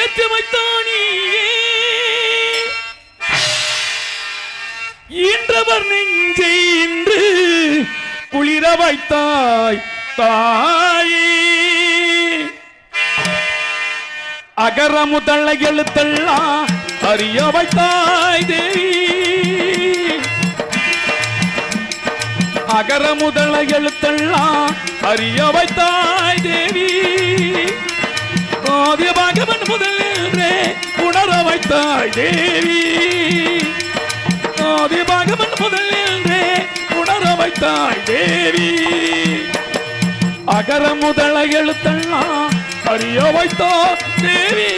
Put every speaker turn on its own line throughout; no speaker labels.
ஏற்றி வைத்தானியே ஈன்றவர் நெஞ்சை இன்று குளிர வைத்தாய் தாயே அகர முதல எழுத்தெல்லாம் அறிய வைத்தாய் தேவி அகர முதல எழுத்தெல்லாம் அறிய வைத்தாய் தேவி ஆதி பகவன் முதலே உணர வைத்தாய் தேவி ஆதி பகவன் முதலே உணர வைத்தாய் தேவி அகர முதல எழுத்தெல்லாம் அறிய வைத்தாய் தேவி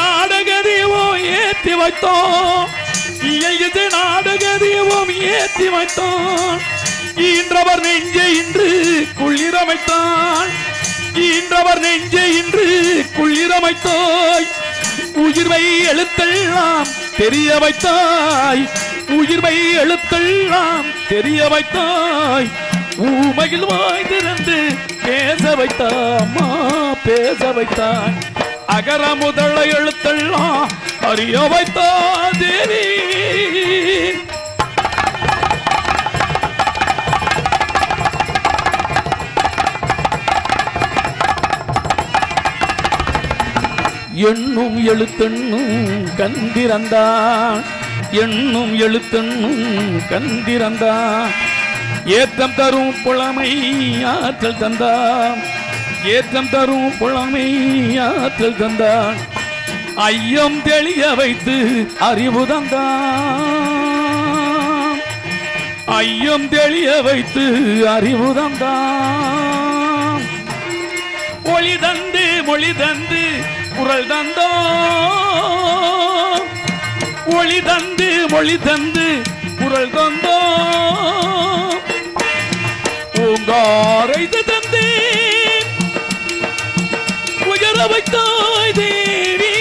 நாடக தீபம் ஏற்றி வைத்தோம் நாடக தீபம் ஏற்றி வைத்தோம் ஈன்றவர் நெஞ்சை இன்று குளிரமைத்தான் ஈன்றவர் நெஞ்சை இன்று குளிரமைத்தாய் உயிர்வை எழுத்தெல்லாம் தெரிய வைத்தாய் உயிர்வை எழுத்தெல்லாம் தெரிய வைத்தாய் ஊமையில் வாய் திறந்து பேச வைத்தாமா பேச வைத்தாய் அகர முதல எழுத்தெல்லாம் அறிய வைத்தா தேவி எண்ணும் எழுத்தெண்ணும் கந்திரந்தான் எண்ணும் எழுத்தெண்ணும் கந்திரந்தான் ஏற்றம் தரும் புலமை ஆற்றல் தந்தான் ஏற்றம் தரும் புலமை ஆற்றல் தந்தான் ஐயம் தெளிய வைத்து அறிவு தந்தான் ஐயம் தெளிய வைத்து அறிவு தந்தான் ஒளி தந்து மொழி தந்து குரல் தந்தோம் ஒளி தந்து மொழி தந்து குரல் தந்தோம் ஓங்காரை தந்து உயர வைத்தாய் தேவி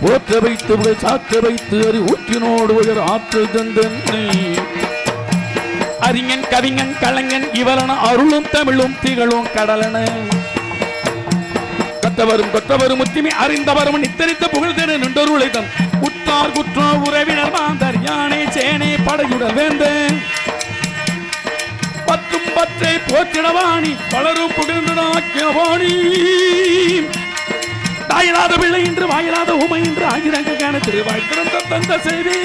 போற்ற வைத்து சாற்ற வைத்து அறி ஊற்றினோடு உயர் ஆற்றல் தந்தன்னை அறிஞன் கவிஞன் கலைஞன் இவரன அருளும் தமிழும் திகழும் கடலன கத்தவரும் கொத்தவரும் முத்திமை அறிந்தவரும் நித்தரித்த புகழ் திரு நின்றொருளைதன் உற்றார் குற்றோ உறவினர் மாந்தர் யானை சேனை படையுடல் வேந்தன் பற்றும் பற்றை போற்றிடவாணி பலரும் புகழ்ந்தனாக்கியவாணி தாயிலாத பிள்ளை என்று வாயிலாத உமை என்று ஆகிரங்க திருவாய் திறந்த தந்த செய்தி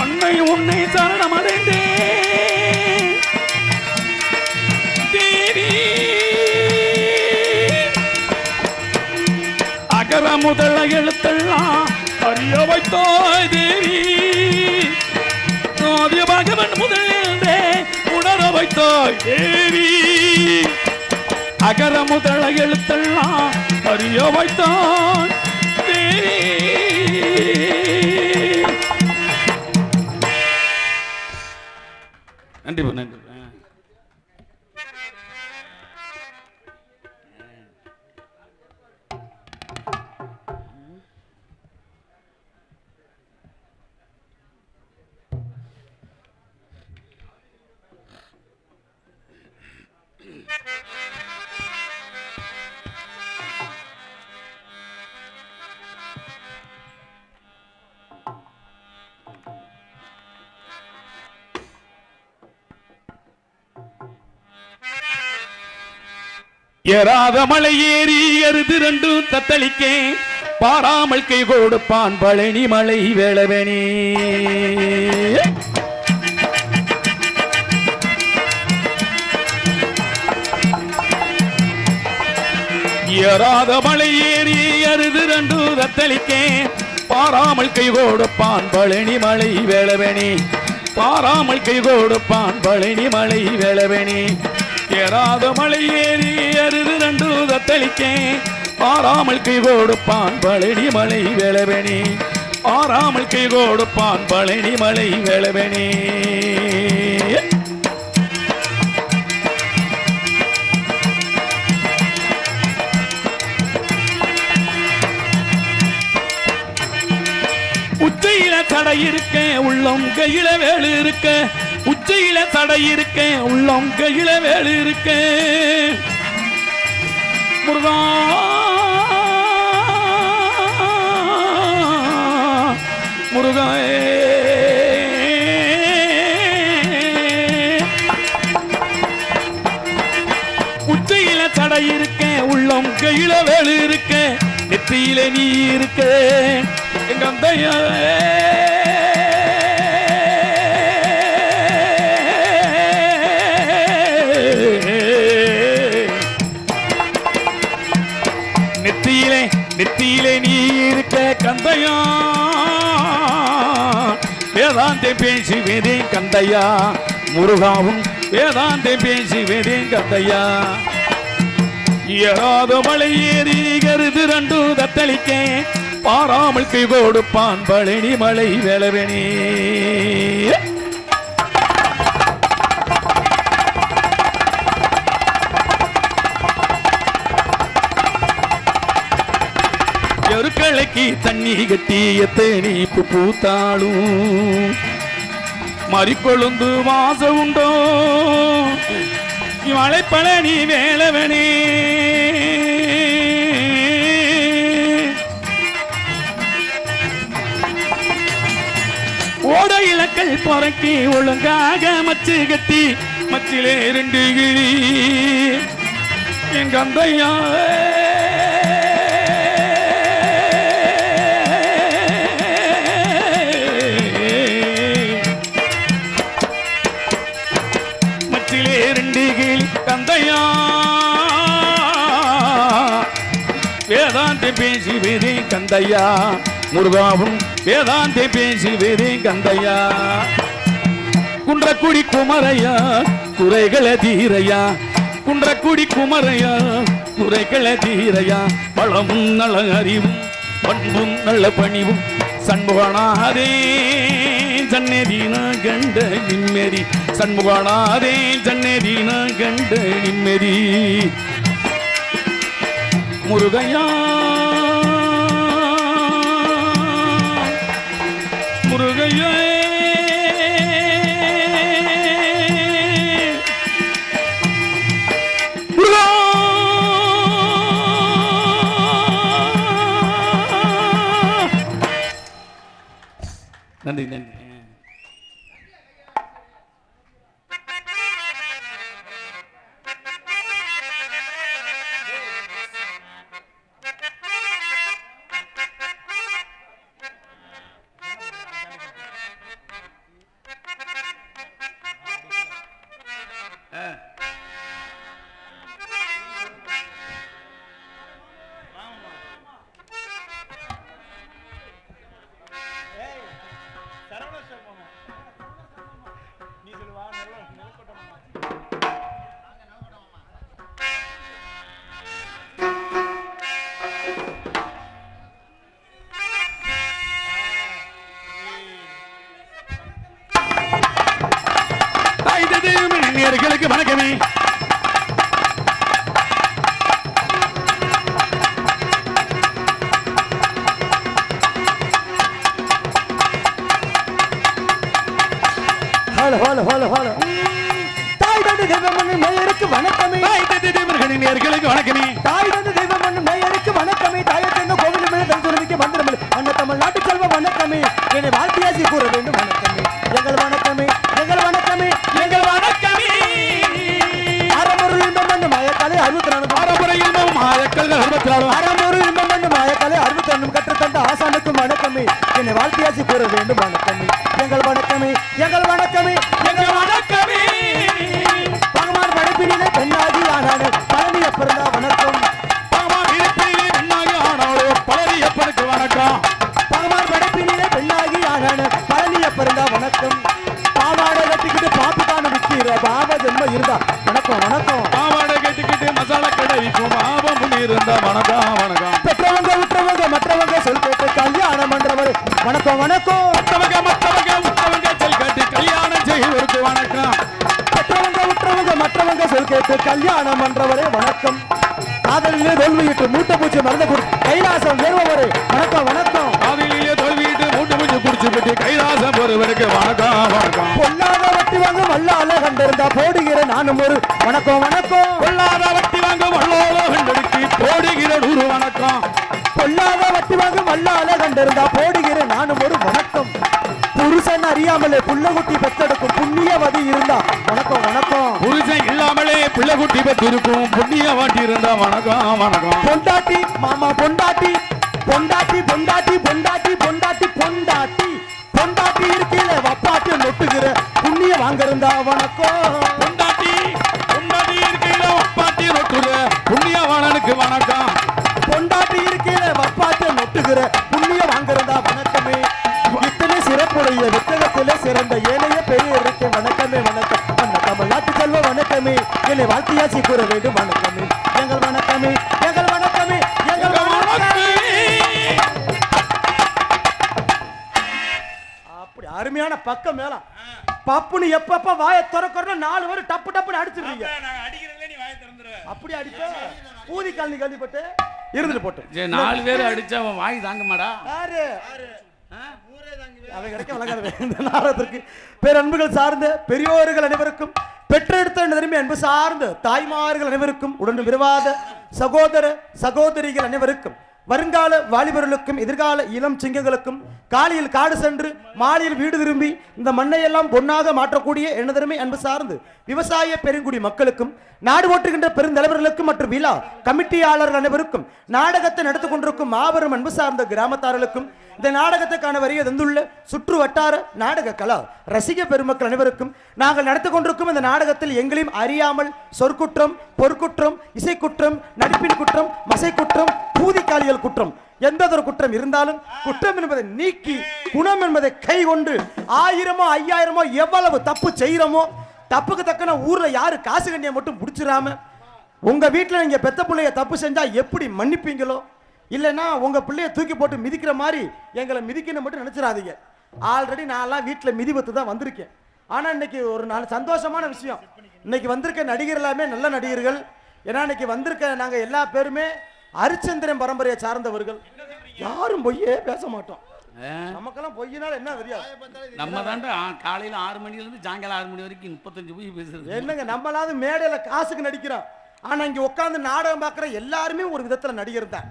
அன்னை உன்னை சரணம் அடைந்தேன் தேவி அகர முதல எழுத்தெல்லாம் அறிய வைத்தாய் தேவி ஆதி பகவன் முதலே உணர வைத்தாய் தேவி அகர முதல எழுத்தெல்லாம் அறிய வைத்தாய் தேவி நன்றி நன்றி ஏறாத மலை ஏறி எருது ரெண்டு தத்தளிக்கே பாராமல் கை கொடுப்பான் பழனி மலை வேளவனே ஏறாத மலை ஏறி எருது ரெண்டு தத்தளிக்கே பாராமல் கை கொடுப்பான் பழனி மலை வேளவனே பாராமல் கை கொடுப்பான் பழனி மலை வேளவனே ஏறாத மலை ஏறி அருது ரெண்டு தத்தளிக்கே பாராமல் கை கொடுப்பான் பழனி மலை வேளவனே பாராமல் கை கொடுப்பான் பழனி மலை வேளவனே சடை இருக்க உள்ளம் கையில வேலு இருக்க உச்சியில சடை இருக்க உள்ளம் கையில வேலு இருக்க முருகா முருகா உச்சியில சடை இருக்க உள்ளம் கையில வேலு இருக்க நெற்றியில நீ இருக்க எங்க அந்தையா நெத்தியிலே நீ இருக்க கந்தையா வேதாந்தே பேசி வேதேன் கந்தையா முருகாவும் வேதாந்தே பேசி வேதேன் கந்தையா ஏறாத மலை ஏறி கருது ரெண்டு தத்தளிக்க பாராமல் கை கொடுப்பான் பழனி மலை வேளவனே எருக்களுக்கு தண்ணி கட்டி எத்தனி பூத்தாளும் மறிக்கொழுந்து வாச உண்டோ மலை பழனி வேளவனே ஓட இலக்கள் பொறக்கி ஒழுங்காக மச்சு கட்டி மச்சிலே 2 கிளி எங்க அந்தையா கந்தையா வேதாந்தே பேசி வேதே கந்தையா முருகாவும் வேதாந்தே பேசி வேதே கந்தையா குன்றக்குடி குமரையா குறைகள தீரையா குன்றக்குடி குமரையா குறைகள தீரையா பழமும் நல அறிவும் பண்பும் நல்ல பணிவும் சண்முகனாதே சன்னதினா கண்ட நிம்மதி சண்முகனாதே சன்னதினா கண்ட நிம்மதி முருகையா முருகையா முருகா நன்றி நன்றி நேயர்களுக்கு வணக்கமே.
ஹலோ ஹலோ ஹலோ ஹலோ தாய் தந்தை தெய்வமண்ணு மேயருக்கு வணக்கமே.
தாய் தந்தை தெய்வமண்ணு நேயர்களுக்கு வணக்கமே.
தாய் தந்தை தெய்வமண்ணு மேயருக்கு வணக்கமே. தாயத்தென்ன கோவில் மேல தரிசனமிக்க மந்திரமில்லை அண்ண தமிழ் நாட்டு செல்வ வணக்கமே. என்னை வாழ்த்தியாசி கூற வேண்டும் வணக்கமே. எங்கள் வணக்கமே எங்கள் வணக்கமே எங்கள் வணக்கமே. அறமுறை இன்பம் மண்ணு மாயக்காலை 64
அறமுறை இன்பம் மாயக்காலை 64
அறமுறை இன்பம் மண்ணு மாயக்காலை 62 கற்றுத்தந்த ஆசானுக்கும் வணக்கமே. என்னை வாழ்த்தியாசி கூற வேண்டும் வணக்கமே. எங்கள் வணக்கமே எங்கள் வணக்கமே எங்கள் வணக்கமே. பகவான் படைப்பினிலே பெண்ணாகி ஆனானே பழனிய பிறந்தா வணக்கம்.
பகவான் படைப்பினிலே பெண்ணாகி ஆனானே பழனிய பிறகு வணக்கம்.
பகவான் படைப்பினிலே பெண்ணாகி ஆனானே பழனிய பிறந்தா வணக்கம். பாவாடை கட்டிக்கிட்டு பாப்புக்கான விற்கிற பாவ ஜென்மம் இருந்தா வணக்கம் வணக்கம்.
பாவாடை கட்டிக்கிட்டு மசாலா கடை விற்கும் பாவம் இருந்தா வணக்கம் வணக்கம்.
பெற்றவங்க விட்டுறவங்க மற்றவங்க சொல் கேட்டு கல்யாணம் பண்றவர் வணக்கம் வணக்கம்.
மற்றவங்க உற்றவங்க சொல் கேட்டு கல்யாணம் செய்வதற்கு வணக்கம்.
பெற்றவங்க விட்டுறவங்க மற்றவங்க சொல் கேட்டு கல்யாணம் பண்றவரே வணக்கம். காதலிலே தோல்வியிட்டு மூட்டை பூச்சி மறந்து கைலாசம் ஏறுபவரே வணக்கம் வணக்கம்.
காதலிலே தோல்வியிட்டு மூட்டை பூச்சி குடிச்சு விட்டு கைலாசம் ஒருவருக்கு வணக்கம் வணக்கம்.
பொல்லாத வட்டி வாங்க வல்லால கண்டிருந்தா போடுகிற நானும் ஒரு வணக்கம் வணக்கம்.
பொல்லாத வட்டி வாங்க வல்லோல கண்டெடுக்கி போடுகிற 100 வணக்கம்.
பொல்லாத வட்டி வாங்க வல்லால கண்டிருந்தா போடுகிற நானும் ஒரு வணக்கம். புருஷன் அறியாமலே புள்ளகுட்டி பெத்தெடுக்கும் புண்ணியவதி இருந்தா வணக்கம் வணக்கம்.
புருஷன் இல்லாமலே பிள்ளை குட்டி பெற்றிருக்கும் புண்ணிய வாட்டி இருந்தா வணக்கம் வணக்கம்.
பொண்டாட்டி மாமா பொண்டாட்டி பொண்டாட்டி பொண்டாட்டி பொண்டாட்டி பொண்டாட்டி பொண்டாட்டி பொண்டாட்டி இருக்கீல வப்பாட்டி நொட்டுகிற புண்ணிய வாங்க இருந்தா வணக்கம்.
பொண்டாட்டி பொண்டாட்டி இருக்கையில வப்பாட்டி நொட்டுற புண்ணியவாணனுக்கு வணக்கம்.
பொண்டாட்டி இருக்கீல வப்பாட்டி நொட்டுகிற புண்ணிய வாங்க இருந்தா வணக்கமே. இத்தனை சிறப்புடைய வித்தகத்திலே சிறந்த ஏனைய பெரிய இருக்கே வணக்கமே வணக்கம். வணக்கம் நாட்டு செல்வ வணக்கமே. என்னை வாழ்த்தியாசி கூற வேண்டும் வணக்கமே. எங்கள் வணக்கமே எங்கள் வணக்கமே எங்கள் வணக்கமே. அப்படி அருமையான பக்கம் மேல பப்புனு எப்பப்ப வாயை திறக்கறோம் 4 பேர் டப்பு டப்புன்னு அடிச்சிருவீங்க. அப்படி அடிச்ச பூதி காலனி கல்விப்பட்டு இருந்துட்டு போட்டு
4 பேர் அடிச்சா அவன் வாய் தாங்க மாடா.
யாரு அவை கிடைக்க வழங்காத இந்த நாடகத்திற்கு பேரன்புகள் சார்ந்த பெரியோர்கள் அனைவருக்கும் பெற்றெடுத்த திரும்பி அன்பு சார்ந்த தாய்மார்கள் அனைவருக்கும் உடன் விரைவாத சகோதர சகோதரிகள் அனைவருக்கும் வருங்கால வாலிபர்களுக்கும் எதிர்கால இளம் சிங்கங்களுக்கும் காலையில் காடு சென்று மாலையில் வீடு திரும்பி இந்த மண்ணை எல்லாம் பொன்னாக மாற்றக்கூடிய எனதருமை அன்பு சார்ந்து விவசாய பெருங்குடி மக்களுக்கும் நாடு ஓட்டுகின்ற பெருந்தலைவர்களுக்கும் மற்றும் விழா கமிட்டியாளர்கள் அனைவருக்கும் நாடகத்தை நடத்தி கொண்டிருக்கும் மாபெரும் அன்பு சார்ந்த கிராமத்தார்களுக்கும் இந்த நாடகத்துக்கான வரிய தந்துள்ள சுற்று வட்டார நாடக கலா ரசிக பெருமக்கள் அனைவருக்கும் நாங்கள் நடத்தி கொண்டிருக்கும் இந்த நாடகத்தில் எங்களையும் அறியாமல் சொற்குற்றம் பொற்குற்றம் இசைக்குற்றம் நடிப்பின் குற்றம் மசை குற்றம் பூதிக்காலியல் குற்றம் எந்ததொரு குற்றம் இருந்தாலும் குற்றம் என்பதை நீக்கி குணம் என்பதை கை கொண்டு 1000மோ 5000மோ எவ்வளவு தப்பு செய்யறோமோ தப்புக்கு தக்கன ஊர்ல யாரு காசு கண்ணியை மட்டும் பிடிச்சிடாம உங்க வீட்டுல நீங்க பெத்த பிள்ளைய தப்பு செஞ்சா எப்படி மன்னிப்பீங்களோ இல்லைன்னா உங்க பிள்ளைய தூக்கி போட்டு மிதிக்கிற மாதிரி எங்களை மிதிக்கணும் மட்டும் நினைச்சிடாதீங்க. ஆல்ரெடி நான்லாம் வீட்டில் மிதிபத்து தான் வந்திருக்கேன். ஆனா இன்னைக்கு ஒரு நாள் சந்தோஷமான விஷயம், இன்னைக்கு வந்திருக்க நடிகர் எல்லாமே நல்ல நடிகர்கள். ஏன்னா இன்னைக்கு வந்திருக்க நாங்க எல்லா பேருமே ஹரிச்சந்திரன் பரம்பரையை சார்ந்தவர்கள். யாரும் பொய்யே பேச மாட்டோம். நமக்கெல்லாம் பொய்யினால என்ன தெரியாது.
நம்ம தாண்டா காலையில 6 மணில இருந்து சாயங்காலம் 6 மணி வரைக்கும் 35 பொய் பேசுறது.
என்னங்க நம்மளாவது மேடையில காசுக்கு நடிக்கிறோம். ஆனா இங்க உட்காந்து நாடகம் பார்க்குற எல்லாருமே ஒரு விதத்துல நடிகர் தான்.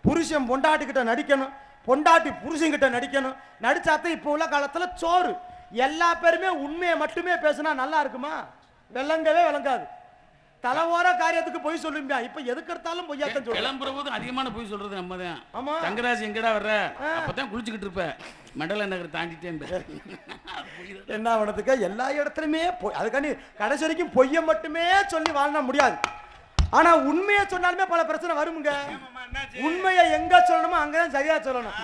புருஷன் பொண்டாட்டி கிட்ட நடிக்கணும், பொண்டாட்டி புருஷன் கிட்ட நடிக்கணும். நடிச்சாத்தான் இப்போ உள்ள காலத்துல சோறு. எல்லா பேருமே உண்மையை மட்டுமே பேசினா நல்லா இருக்குமா? விளங்கவே விளங்காது. தலைவோர காரியத்துக்கு போய் சொல்லுங்க. இப்ப எதுக்கு எடுத்தாலும் பொய்யாத்தான் சொல்றேன்.
கிளம்புற போது அதிகமான போய் சொல்றது நம்ம தான்.
ஆமா,
தங்கராஜ் எங்கடா வர்ற? அப்பதான் குளிச்சுக்கிட்டு இருப்ப. மண்டல நகர் தாண்டிட்டேன்.
என்ன பண்ணதுக்கு எல்லா இடத்துலயுமே அதுக்காண்டி கடைசி வரைக்கும் பொய்யை மட்டுமே சொல்லி வாழ முடியாது. ஆனா உண்மையை சொன்னாலுமே பல பிரச்சனை வருமுங்க. உண்மையை எங்க சொல்லணுமோ அங்கதான் சரியா சொல்லணும்.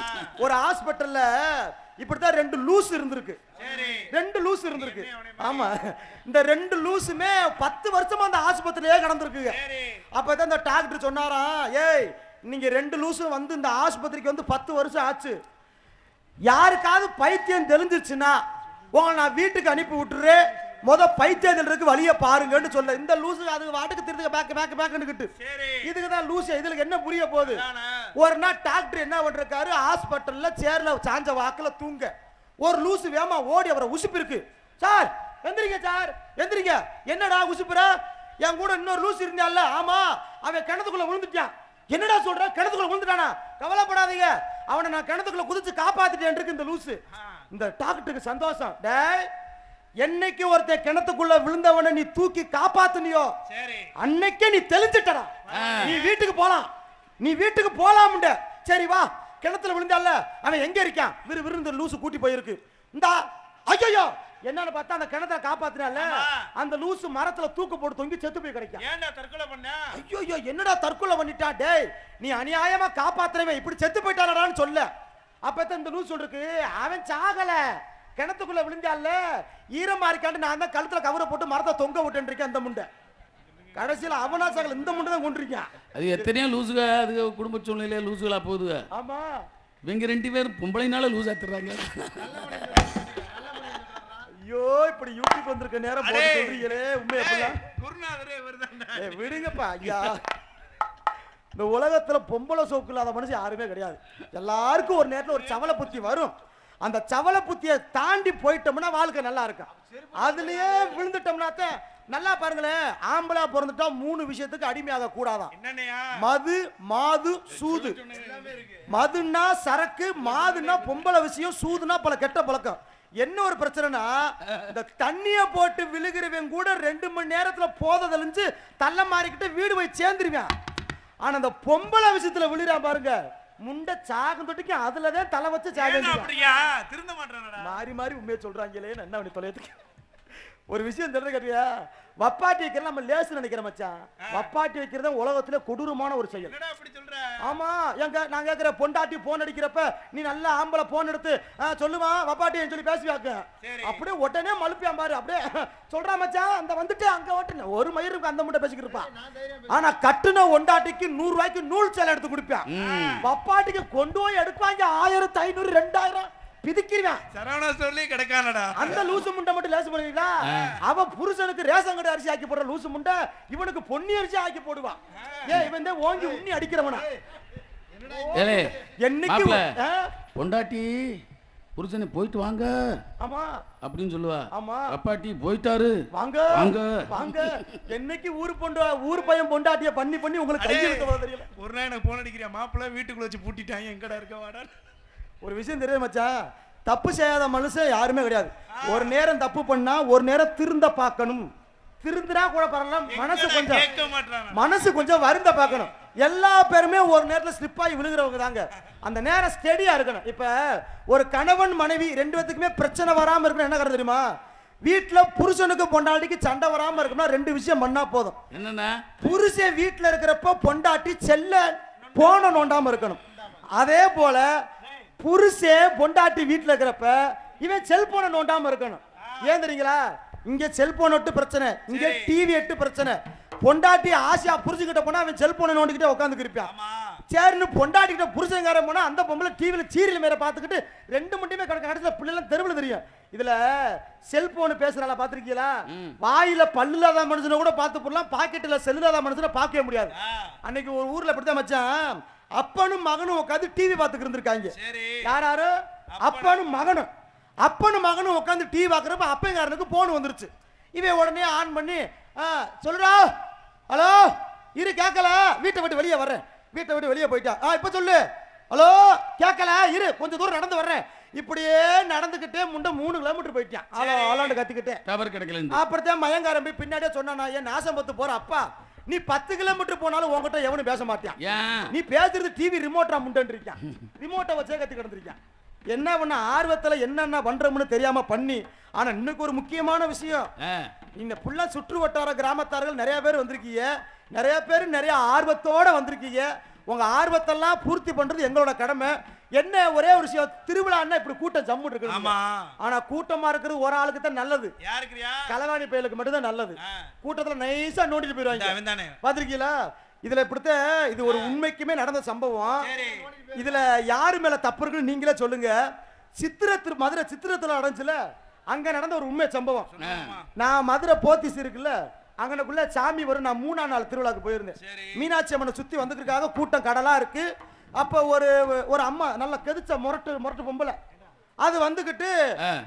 ஒரு ஹாஸ்பிட்டல்ல இப்படித்தான் 2 லூஸ் இருந்திருக்கு. 2 லூஸ் இருந்திருக்கு. ஆமா, இந்த 2 லூஸுமே 10 வருஷமா அந்த ஆஸ்பத்திரியிலே கடந்திருக்குங்க. அப்பதான் இந்த டாக்டர் சொன்னாராம், ஏய் நீங்க 2 லூஸும் வந்து இந்த ஆஸ்பத்திரிக்கு வந்து 10 வருஷம் ஆச்சு. யாருக்காவது பைத்தியம் தெரிஞ்சிருச்சுன்னா உங்களை நான் வீட்டுக்கு அனுப்பி விட்டுறேன். பைத்தியத்திற்கு வழிய பாருங்கன்னு சொல்ல. இந்த லூசு அதுக்கு வாட்டுக்கு திருத்துக்க பேக் பேக் பேக்னுக்கிட்டு இதுக்கு தான் லூசு. இதுல என்ன புரிய போகுது? ஒரு நாள் டாக்டர் என்ன பண்றாரு, ஹாஸ்பிட்டல்ல சேர்ல சாஞ்ச வாக்குல தூங்க ஒரு லூசு வேமா ஓடி அவரை உசுப்பிருக்கு. சார் எந்திரிங்க, சார் எந்திரிங்க. என்னடா உசுப்புற? என் கூட இன்னொரு லூசு இருந்தால. ஆமா, அவன் கிணத்துக்குள்ள விழுந்துட்டான். என்னடா சொல்ற? கிணத்துக்குள்ள விழுந்துட்டானா? கவலைப்படாதீங்க, அவனை நான் கிணத்துக்குள்ள குதிச்சு காப்பாத்திட்டேன் இருக்கு இந்த லூசு. இந்த டாக்டருக்கு சந்தோஷம். டேய், என்னைக்கு ஒருத்த கிணத்துக்குள்ள விழுந்தவனை நீ தூக்கி காப்பாத்துனியோ அன்னைக்கே நீ தெளிஞ்சிட்டடா. நீ வீட்டுக்கு போலாம், நீ வீட்டுக்கு போலாம்ட. சரி வா, கிணத்துல விழுந்தால அவன் எங்க இருக்கான்? விறுவிறு லூசு கூட்டி போயிருக்கு. இந்தா ஐயோ என்னன்னு பார்த்தா அந்த கிணத்துல காப்பாத்தினால அந்த லூசு மரத்துல தூக்கு போட்டு தொங்கி செத்து போய் கிடைக்கும்.
ஏன்டா தற்கொலை பண்ண?
ஐயோ என்னடா தற்கொலை பண்ணிட்டா? டேய் நீ அநியாயமா காப்பாத்துறவன் இப்படி செத்து போயிட்டானடான்னு சொல்ல. அப்பதான் இந்த லூசு சொல்றதுக்கு அவன் சாகல, கிணத்துக்குள்ள விழுந்தால ஈரமா இருக்காண்டு நான் தான் கழுத்துல கவரை போட்டு மரத்தை தொங்க விட்டு இருக்கேன். அந்த முண்டை கடைசியில் அவனா சாகல, இந்த முண்டை தான் கொண்டிருக்கேன்.
அது எத்தனையோ லூசுக, அது குடும்ப சூழ்நிலையில லூசுகளா போகுதுங்க.
ஆமா,
இவங்க 2 பேரும் பொம்பளைனால லூஸ் ஆத்துறாங்க.
ஐயோ இப்படி யூடியூப் வந்திருக்க நேரம் போட்டு சொல்றீங்களே உண்மையா?
குருநாதரே வருதாண்டா.
விடுங்கப்பா ஐயா, இந்த உலகத்துல பொம்பளை சோக்கு இல்லாத மனுஷன் யாருமே கிடையாது. எல்லாருக்கும் ஒரு நேரத்தில் ஒரு சவலை புத்தி வரும். அந்த சவல புத்தியை தாண்டி போயிட்டோம்னா வாழ்க்கை நல்லா இருக்கும். அதுலயே விழுந்துட்டோம்னாத்த நல்லா பாருங்களேன், ஆம்பளா பிறந்துட்டா 3 விஷயத்துக்கு அடிமையாக கூடாதான். மது, மாது, சூது. மதுன்னா சரக்கு, மாதுன்னா பொம்பளை விஷயம், சூதுனா பல கெட்ட பழக்கம். என்ன ஒரு பிரச்சனைனா, இந்த தண்ணிய போட்டு விழுகிறவன் கூட 2 மணி நேரத்துல போத தெளிஞ்சு தள்ள மாறிக்கிட்டு வீடு போய் சேர்ந்துருவேன். ஆனா இந்த பொம்பளை விஷயத்துல விழுறான் பாருங்க, முண்டை சாகம் தொட்டிக்கு அதுலதான் தலை வச்சு மாறி மாறி உண்மையை சொல்றாங்களே. என்ன அப்படி தொலைத்துக்கு ஒரு விஷயம் சொல்ற கேட்டியா, வப்பாட்டி வைக்கிறது நம்ம லேசு நினைக்கிற மச்சான். வப்பாட்டி வைக்கிறது உலகத்துல கொடூரமான ஒரு செயல். ஆமா, எங்க நான் கேட்கிற பொண்டாட்டி போன் அடிக்கிறப்ப நீ நல்லா ஆம்பளை போன் எடுத்து சொல்லுமா வப்பாட்டி சொல்லி பேசுவாங்க, அப்படியே உடனே மழுப்பியான் பாரு, அப்படியே சொல்றா மச்சான் அந்த வந்துட்டு அங்க ஓட்டு ஒரு மயிருக்கு அந்த முட்டை பேசிக்கிட்டு இருப்பான். ஆனா கட்டுன ஒண்டாட்டிக்கு 100 ரூபாய்க்கு நூல் சேலை எடுத்து குடிப்பான். வப்பாட்டிக்கு கொண்டு போய் எடுப்பாங்க 1500 2000 பிதிக்கிறேன். சரவணா சொல்லி கிடைக்கானடா. அந்த லூசு முண்டை மட்டும் லேசு பண்ணுவீங்களா? அவ புருஷனுக்கு ரேஷன் கடை அரிசி ஆக்கி போடுற லூசு முண்டை இவனுக்கு பொன்னி அரிசி ஆக்கி போடுவான். ஏன் இவன் தான் ஓங்கி உண்ணி அடிக்கிறவனா? என்னைக்கு
பொண்டாட்டி புருஷனை போயிட்டு வாங்க
ஆமா
அப்படின்னு சொல்லுவா.
ஆமா,
அப்பாட்டி போயிட்டாரு
வாங்க வாங்க வாங்க. என்னைக்கு ஊர் பையன் பொண்டாட்டிய பண்ணி பண்ணி உங்களுக்கு கையெழுத்து தெரியல.
ஒரு நாள் எனக்கு போன் அடிக்கிறியா மாப்பிள்ள வீட்டுக்குள்ள வச்சு பூட்டிட்டாங்க, எங்கடா இருக்க வாடா.
ஒரு விஷயம் தெரியும் மச்சான், தப்பு செய்யாத மனுஷன் யாருமே கிடையாது. ஒரு நேரம் தப்பு பண்ணா ஒரு நேரம் திருந்த பார்க்கணும். திருந்தினா கூட பரவாயில்ல, மனசு கொஞ்சம் வருந்த பார்க்கணும். எல்லா பேருமே ஒரு நேரத்தில் ஸ்லிப் ஆகி விழுகிறவங்க தாங்க. அந்த நேரம் ஸ்டெடியா இருக்கணும். இப்ப ஒரு கணவன் மனைவி 2 பேத்துக்குமே பிரச்சனை வராம இருக்கணும். என்ன கருத்து தெரியுமா? வீட்டுல புருஷனுக்கு பொண்டாட்டிக்கு சண்டை வராம இருக்கணும்னா 2 விஷயம் பண்ணா போதும். என்னன்னா, புருஷன் வீட்டுல இருக்கிறப்ப பொண்டாட்டி செல்ல போன நோண்டாம இருக்கணும். அதே போல புருஷே பொண்டாட்டி வீட்டுல இருக்கிறப்ப இவன் செல்போனை நோண்டாம இருக்கணும். ஏன் தெரியுங்களா? இங்க செல்போன் ஒட்டு பிரச்சனை, இங்க டிவி எட்டு பிரச்சனை. பொண்டாட்டி ஆசையா புருஷன்கிட்ட போனா அவன் செல்போனை நோண்டிக்கிட்டே உட்காந்து இருப்பான். சரின்னு பொண்டாட்டி கிட்ட புருஷன்காரன் போனா அந்த பொம்பளை டிவியில சீரியல் மேல பாத்துக்கிட்டு 2 மட்டுமே கடைசியில பிள்ளைலாம் தெருவில் தெரியும். இதுல செல்போன் பேசுறாள பாத்திருக்கீங்களா? வாயில பல்லுலாத மனுஷனை கூட பார்த்து போடலாம், பாக்கெட்ல செல்லுலாத மனுஷனை பார்க்கவே முடியாது. அன்னைக்கு ஒரு ஊர்ல இப்படித்தான் மச்சான், அப்பனும் மகனும் உட்காந்து டிவி பார்த்துக்கிட்டு இருந்திருக்காங்க. யாராரு? அப்பனும் மகனும். அப்பனும் மகனும் உட்காந்து டிவி பார்க்கறப்ப அப்பங்காரனுக்கு போன் வந்துருச்சு. இவன் உடனே ஆன் பண்ணி சொல்லுடா, ஹலோ இரு கேட்கல, வீட்டை விட்டு வெளியே வர்றேன். வீட்டை விட்டு வெளியே போயிட்டா. இப்ப சொல்லு, ஹலோ கேட்கல, இரு கொஞ்சம் தூரம் நடந்து வர்றேன். இப்படியே நடந்துகிட்டே முண்டை 3 கிலோமீட்டர் போயிட்டான். அலாண்டு கத்திக்கிட்டே டவர் கிடைக்கல. அப்புறத்தான் மயங்காரம் போய் பின்னாடியே சொன்னா, ஏன் நாசம் பத்து போற அப்பா, நீ 10 கிலோமீட்டர் போனாலும் உங்ககிட்ட எவனும் பேச மாட்டான். நீ பேசுறது டிவி ரிமோட்டா முண்டன்னு இருக்கான். ரிமோட்டை வச்சே கத்து கிடந்திருக்கான். என்ன பண்ண ஆர்வத்துல என்னென்ன பண்றோம்னு தெரியாம பண்ணி. ஆனா இன்னைக்கு ஒரு முக்கியமான விஷயம், இந்த புள்ள சுற்று வட்டார கிராமத்தார்கள் நிறைய பேர் வந்திருக்கீங்க. நிறைய பேர் நிறைய ஆர்வத்தோட வந்திருக்கீங்க. உங்க ஆர்வத்தெல்லாம் பூர்த்தி பண்றது எங்களோட கடமை. என்ன ஒரே ஒரு விஷயம், திருவிழான்னா இப்படி கூட்டம் ஜம்மு இருக்கு. ஆனா கூட்டமா இருக்கிறது ஒரு ஆளுக்கு தான் நல்லது. கலவாணி பயலுக்கு மட்டும் தான் நல்லது. கூட்டத்துல நைஸா நோண்டிட்டு போயிருவாங்க. பாத்திருக்கீங்களா? இதுல இப்படித்தான், இது ஒரு உண்மைக்குமே நடந்த சம்பவம். இதுல யாரு மேல தப்பு இருக்குன்னு நீங்களே சொல்லுங்க. மதுரை சித்திரத்துல நடந்துச்சுல, அங்க நடந்த ஒரு உண்மை சம்பவம். நான் மதுரை போத்திஸ் இருக்குல்ல, அங்கனக்குள்ள சாமி வரும். நான் 3ஆம் நாள் திருவிழாக்கு போயிருந்தேன். மீனாட்சி அம்மனை சுத்தி வந்துருக்காக கூட்டம் கடலா இருக்கு. அப்ப ஒரு அம்மா நல்ல கெதிச்ச முரட்டு பொம்பளை அது வந்துகிட்டு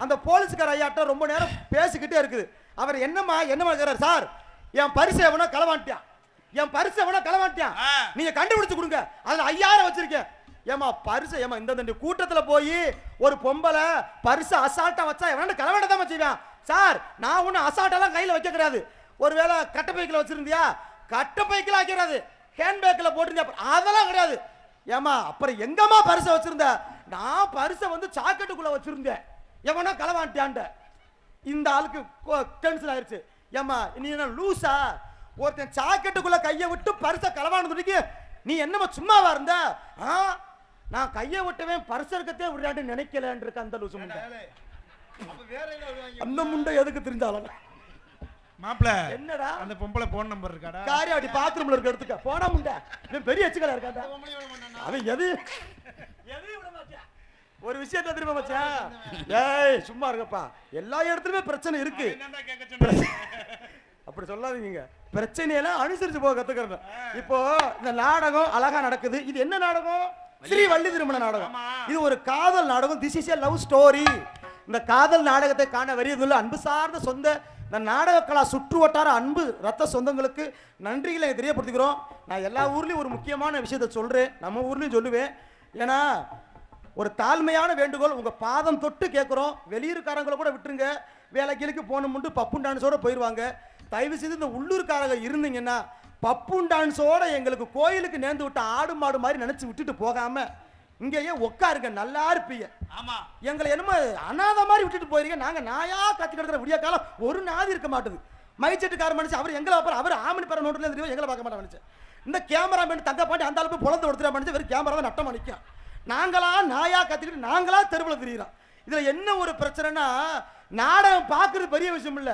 அந்த போலீஸ்கார ஐயாட்ட ரொம்ப நேரம் பேசிக்கிட்டே இருக்குது. அவர் என்னமா கேக்குறாரு, சார் என் பரிசை எவனோ களவாண்டியான், என் பரிசை எவனோ களவாண்டியான், நீங்க கண்டுபிடிச்சு கொடுங்க, அதுல 5000 வச்சிருக்கேன். ஏமா பரிசை ஏமா இந்த கூட்டத்துல போய் ஒரு பொம்பளை பரிசை அசால்ட்டா வச்சா எவன களவாண்ட தான் வச்சுவேன். சார் நான் ஒன்னும் அசால்ட்டெல்லாம் கையில வைக்க கிடையாது. ஒருவேளை கட்டை பைக்கில் வச்சிருந்தியா, கட்டை பைக்கில் வைக்கிறாது, ஹேண்ட் பேக்கில் போட்டிருந்தியா, அதெல்லாம் கிடையாது. ஏமா அப்புறம் எங்கம்மா பரிசை வச்சிருந்த? நான் பரிசை வந்து சாக்கெட்டுக்குள்ள வச்சிருந்தேன், எவனோ களவாண்டியான்ட்ட. இந்த ஆளுக்கு டென்ஷன் ஆயிடுச்சு. ஏமா நீ என்ன லூசா? ஒருத்தன் சாக்கெட்டுக்குள்ள கையை விட்டு பரிசை களவாண்டு நீ என்னமா சும்மாவா இருந்த? நான் கையை விட்டவன் பரிசு இருக்கத்தே விளையாட்டு நினைக்கலன்னு இருக்க அந்த லூசு முண்டை. அந்த முண்டை எதுக்கு தெரிஞ்சாலும்
மாப்ள
என்னடா
அந்த பொம்பளை போன் நம்பர் இருக்காடா?
காரியாடி பாத்ரூம்ல இருக்க எடுத்துக்க. போடா முண்டை, இவன் பெரிய எச்சுக்கல இருக்காடா. அவன் எது விட மாட்டான். ஒரு விஷயத்தை திரும்ப மச்சான், ஏய் சும்மா இருக்கப்பா, எல்லா இடத்துலயுமே பிரச்சனை இருக்கு. அப்படி சொல்லாதீங்க. பிரச்சனையெல்லாம் அனுசரிச்சு போக கத்துக்கிறேன். இப்போ இந்த நாடகம் அழகா நடக்குது. இது என்ன நாடகம்? ஸ்ரீ வள்ளி திருமண நாடகம்.
ஆமா.
இது ஒரு காதல் நாடகம். This is a love story. இந்த காதல் நாடகத்தை காண வரியதுள்ள அன்பு சார்ந்த சொந்த இந்த நாடக கலா சுற்று வட்டார அன்பு ரத்த சொந்தங்களுக்கு நன்றிகளை தெரியப்படுத்திக்கிறோம். நான் எல்லா ஊர்லேயும் ஒரு முக்கியமான விஷயத்த சொல்கிறேன், நம்ம ஊர்லேயும் சொல்லுவேன். ஏன்னா ஒரு தாழ்மையான வேண்டுகோள், உங்கள் பாதம் தொட்டு கேட்குறோம். வெளியூர்காரங்களை கூட விட்டுருங்க, வேலைக்கு போகணும்னு பப்புன் டான்ஸோட போயிடுவாங்க. தயவு செய்து இந்த உள்ளூர்காரங்க இருந்தீங்கன்னா பப்புன் டான்ஸோட எங்களுக்கு கோயிலுக்கு நேர்ந்து விட்ட ஆடு மாடு மாதிரி நினச்சி விட்டுட்டு போகாமல் இங்கேயே உட்காருங்க, நல்லா இருப்பீங்க.
ஆமா,
எங்களை என்னமோ அனாதை மாதிரி விட்டுட்டு போயிருங்க. நாங்கள் நாயா கத்தி கிடக்கிற விடிய காலம் ஒரு நாதி இருக்க மாட்டுது. மைச்செட்டுக்கார மனுஷன் அவர் எங்களை வைப்பார், அவர் ஆமணி பர நோட்டில் தெரியும், எங்களை பார்க்க மாட்டேன் மனுஷன். இந்த கேமரா மேன் தங்க பாண்டி அந்த அளவுக்கு புலந்து கொடுத்துற மனுஷன் வெறும் கேமரா தான் நட்டமாக நிற்கும். நாங்களா நாயா கத்திக்கிட்டு நாங்களா தெருவில் தெரியுறோம். இதுல என்ன ஒரு பிரச்சனைனா, நாடகம் பாக்குறது பெரிய விஷயம் இல்ல,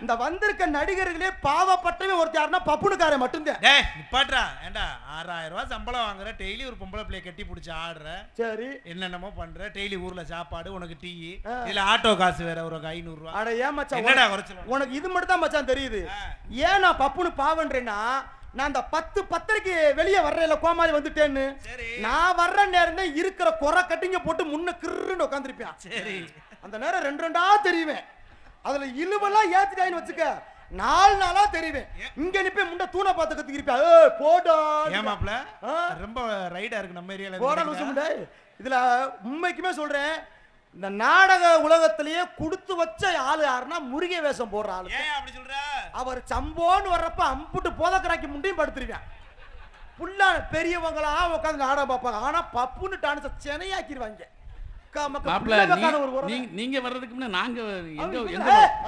இந்த வந்திருக்க நடிகர்களே பாவப்பட்டவே ஒருத்தாருன்னா பப்புனுக்காரன் மட்டும்தான்.
டேய் நிப்பாட்றா. ஏண்டா 6000 ரூபாய் சம்பளம் வாங்குற, டெய்லி ஒரு பொம்பளை பிள்ளைய கட்டி பிடிச்சி ஆடுற,
சரி
என்னென்னமோ பண்ற, டெய்லி ஊர்ல சாப்பாடு, உனக்கு டீ, இதுல ஆட்டோ காசு வேற ஒரு 500 ரூபாய்.
அட ஏன் மச்சான்,
என்னடா குறைச்சல்
உனக்கு இது மட்டும் தான் மச்சான் தெரியுது. ஏன் நான் பப்புனு பாவன்றேன்னா, நான் அந்த 10:10க்கு வெளியே வர்றேன்ல கோமாளி வந்துட்டேன்னு, நான் வர்ற நேரம் தான் இருக்கிற குறை கட்டிங்க போட்டு முன்ன கிருன்னு உட்காந்துருப்பேன்.
சரி,
அந்த நேரம் 2 தெரியுவேன். அதுல இழுவெல்லாம் ஏத்திட்டாயின்னு வச்சுக்க, 4 நாளா தெரியுவேன். இங்க நிப்பே முண்ட தூணை பார்த்து கத்துக்கிருப்பா. போடா
ஏமாப்ல ரொம்ப ரைடா இருக்கு நம்ம ஏரியால.
போடா லூசுமுண்டை. இதுல உண்மைக்குமே சொல்றேன், இந்த நாடக உலகத்திலேயே கொடுத்து வச்ச ஆளு யாருன்னா முருகை வேஷம் போடுற ஆளு.
ஏன் அப்படி சொல்ற?
அவர் சம்போன்னு வர்றப்ப அம்புட்டு போதக்கராக்கி முண்டையும் படுத்துருவேன். புல்லா பெரியவங்களா உட்காந்து நாடகம் பார்ப்பாங்க. ஆனா பப்புன்னு டான்ஸை சென்னையாக்கிடுவாங்க.
நீங்க வர்றதுக்கு முன்ன நாங்க